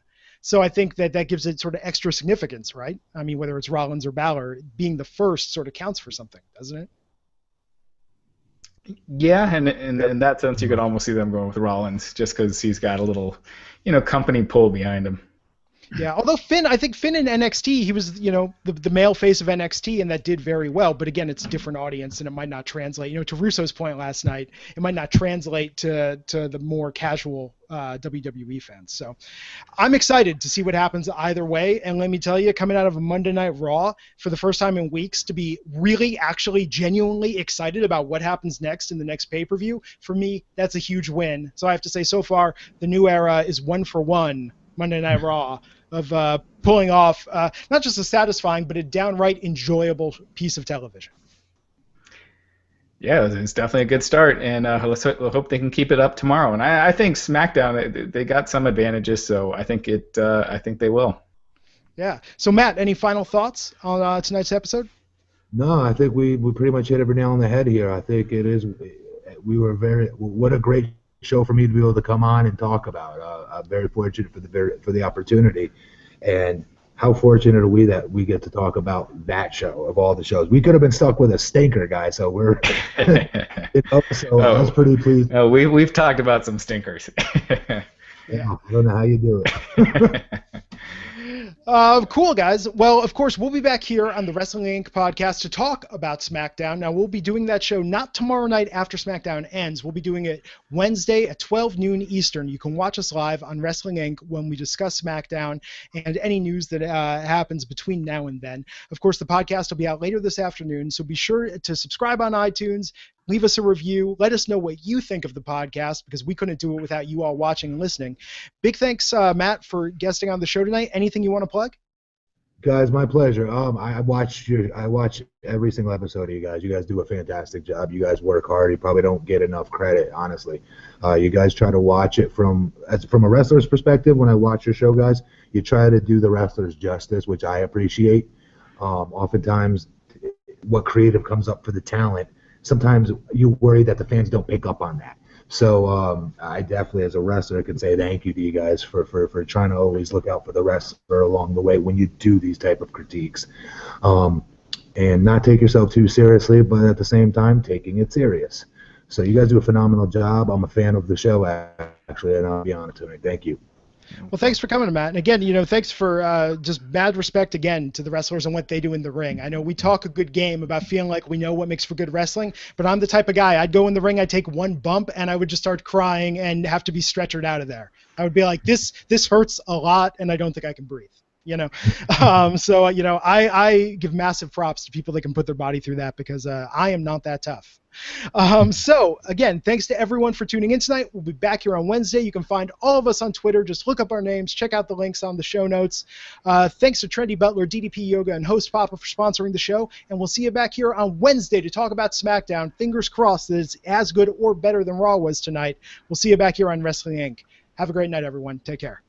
So I think that gives it sort of extra significance, right? I mean, whether it's Rollins or Balor, being the first sort of counts for something, doesn't it? Yeah, and in that sense, you could almost see them going with Rollins just because he's got a little, company pull behind him. Yeah, although I think Finn in NXT, he was, the male face of NXT, and that did very well. But again, it's a different audience, and it might not translate. To Russo's point last night, it might not translate to the more casual WWE fans. So I'm excited to see what happens either way. And let me tell you, coming out of a Monday Night Raw for the first time in weeks, to be really, actually, genuinely excited about what happens next in the next pay-per-view, for me, that's a huge win. So I have to say, so far, the new era is 1-for-1 Monday Night Raw of pulling off not just a satisfying, but a downright enjoyable piece of television. Yeah, it's definitely a good start, and let's hope they can keep it up tomorrow. And I think SmackDown, they got some advantages, so I think they will. Yeah. So Matt, any final thoughts on tonight's episode? No, I think we pretty much hit every nail on the head here. I think it is. We were what a great show for me to be able to come on and talk about. I'm very fortunate for the opportunity, and how fortunate are we that we get to talk about that show of all the shows. We could have been stuck with a stinker, guy. So we're so I was pretty pleased. Oh, we've talked about some stinkers. Yeah, I don't know how you do it. Cool, guys. Well, of course, we'll be back here on the Wrestling Inc. podcast to talk about SmackDown. Now, we'll be doing that show not tomorrow night after SmackDown ends. We'll be doing it Wednesday at 12 noon Eastern. You can watch us live on Wrestling Inc. when we discuss SmackDown and any news that happens between now and then. Of course, the podcast will be out later this afternoon, so be sure to subscribe on iTunes. Leave us a review. Let us know what you think of the podcast, because we couldn't do it without you all watching and listening. Big thanks, Matt, for guesting on the show tonight. Anything you want to plug? Guys, my pleasure. I watch every single episode of you guys. You guys do a fantastic job. You guys work hard. You probably don't get enough credit, honestly. You guys try to watch it from a wrestler's perspective. When I watch your show, guys, you try to do the wrestlers justice, which I appreciate. Oftentimes, what creative comes up for the talent, sometimes you worry that the fans don't pick up on that. So I definitely, as a wrestler, can say thank you to you guys for trying to always look out for the wrestler along the way when you do these type of critiques. And not take yourself too seriously, but at the same time, taking it serious. So you guys do a phenomenal job. I'm a fan of the show, actually, and I'll be honest tonight. Thank you. Well, thanks for coming, Matt. And again, thanks for just mad respect again to the wrestlers and what they do in the ring. I know we talk a good game about feeling like we know what makes for good wrestling, but I'm the type of guy, I'd go in the ring, I'd take one bump, and I would just start crying and have to be stretchered out of there. I would be like, this hurts a lot, and I don't think I can breathe. So I give massive props to people that can put their body through that, because I am not that tough. So again, thanks to everyone for tuning in tonight. We'll be back here on Wednesday. You can find all of us on Twitter. Just look up our names, check out the links on the show notes. Thanks to Trendy Butler, DDP Yoga, and host Papa for sponsoring the show, and we'll see you back here on Wednesday to talk about SmackDown. Fingers crossed that it's as good or better than Raw was tonight. We'll see you back here on Wrestling Inc. Have a great night, everyone. Take care.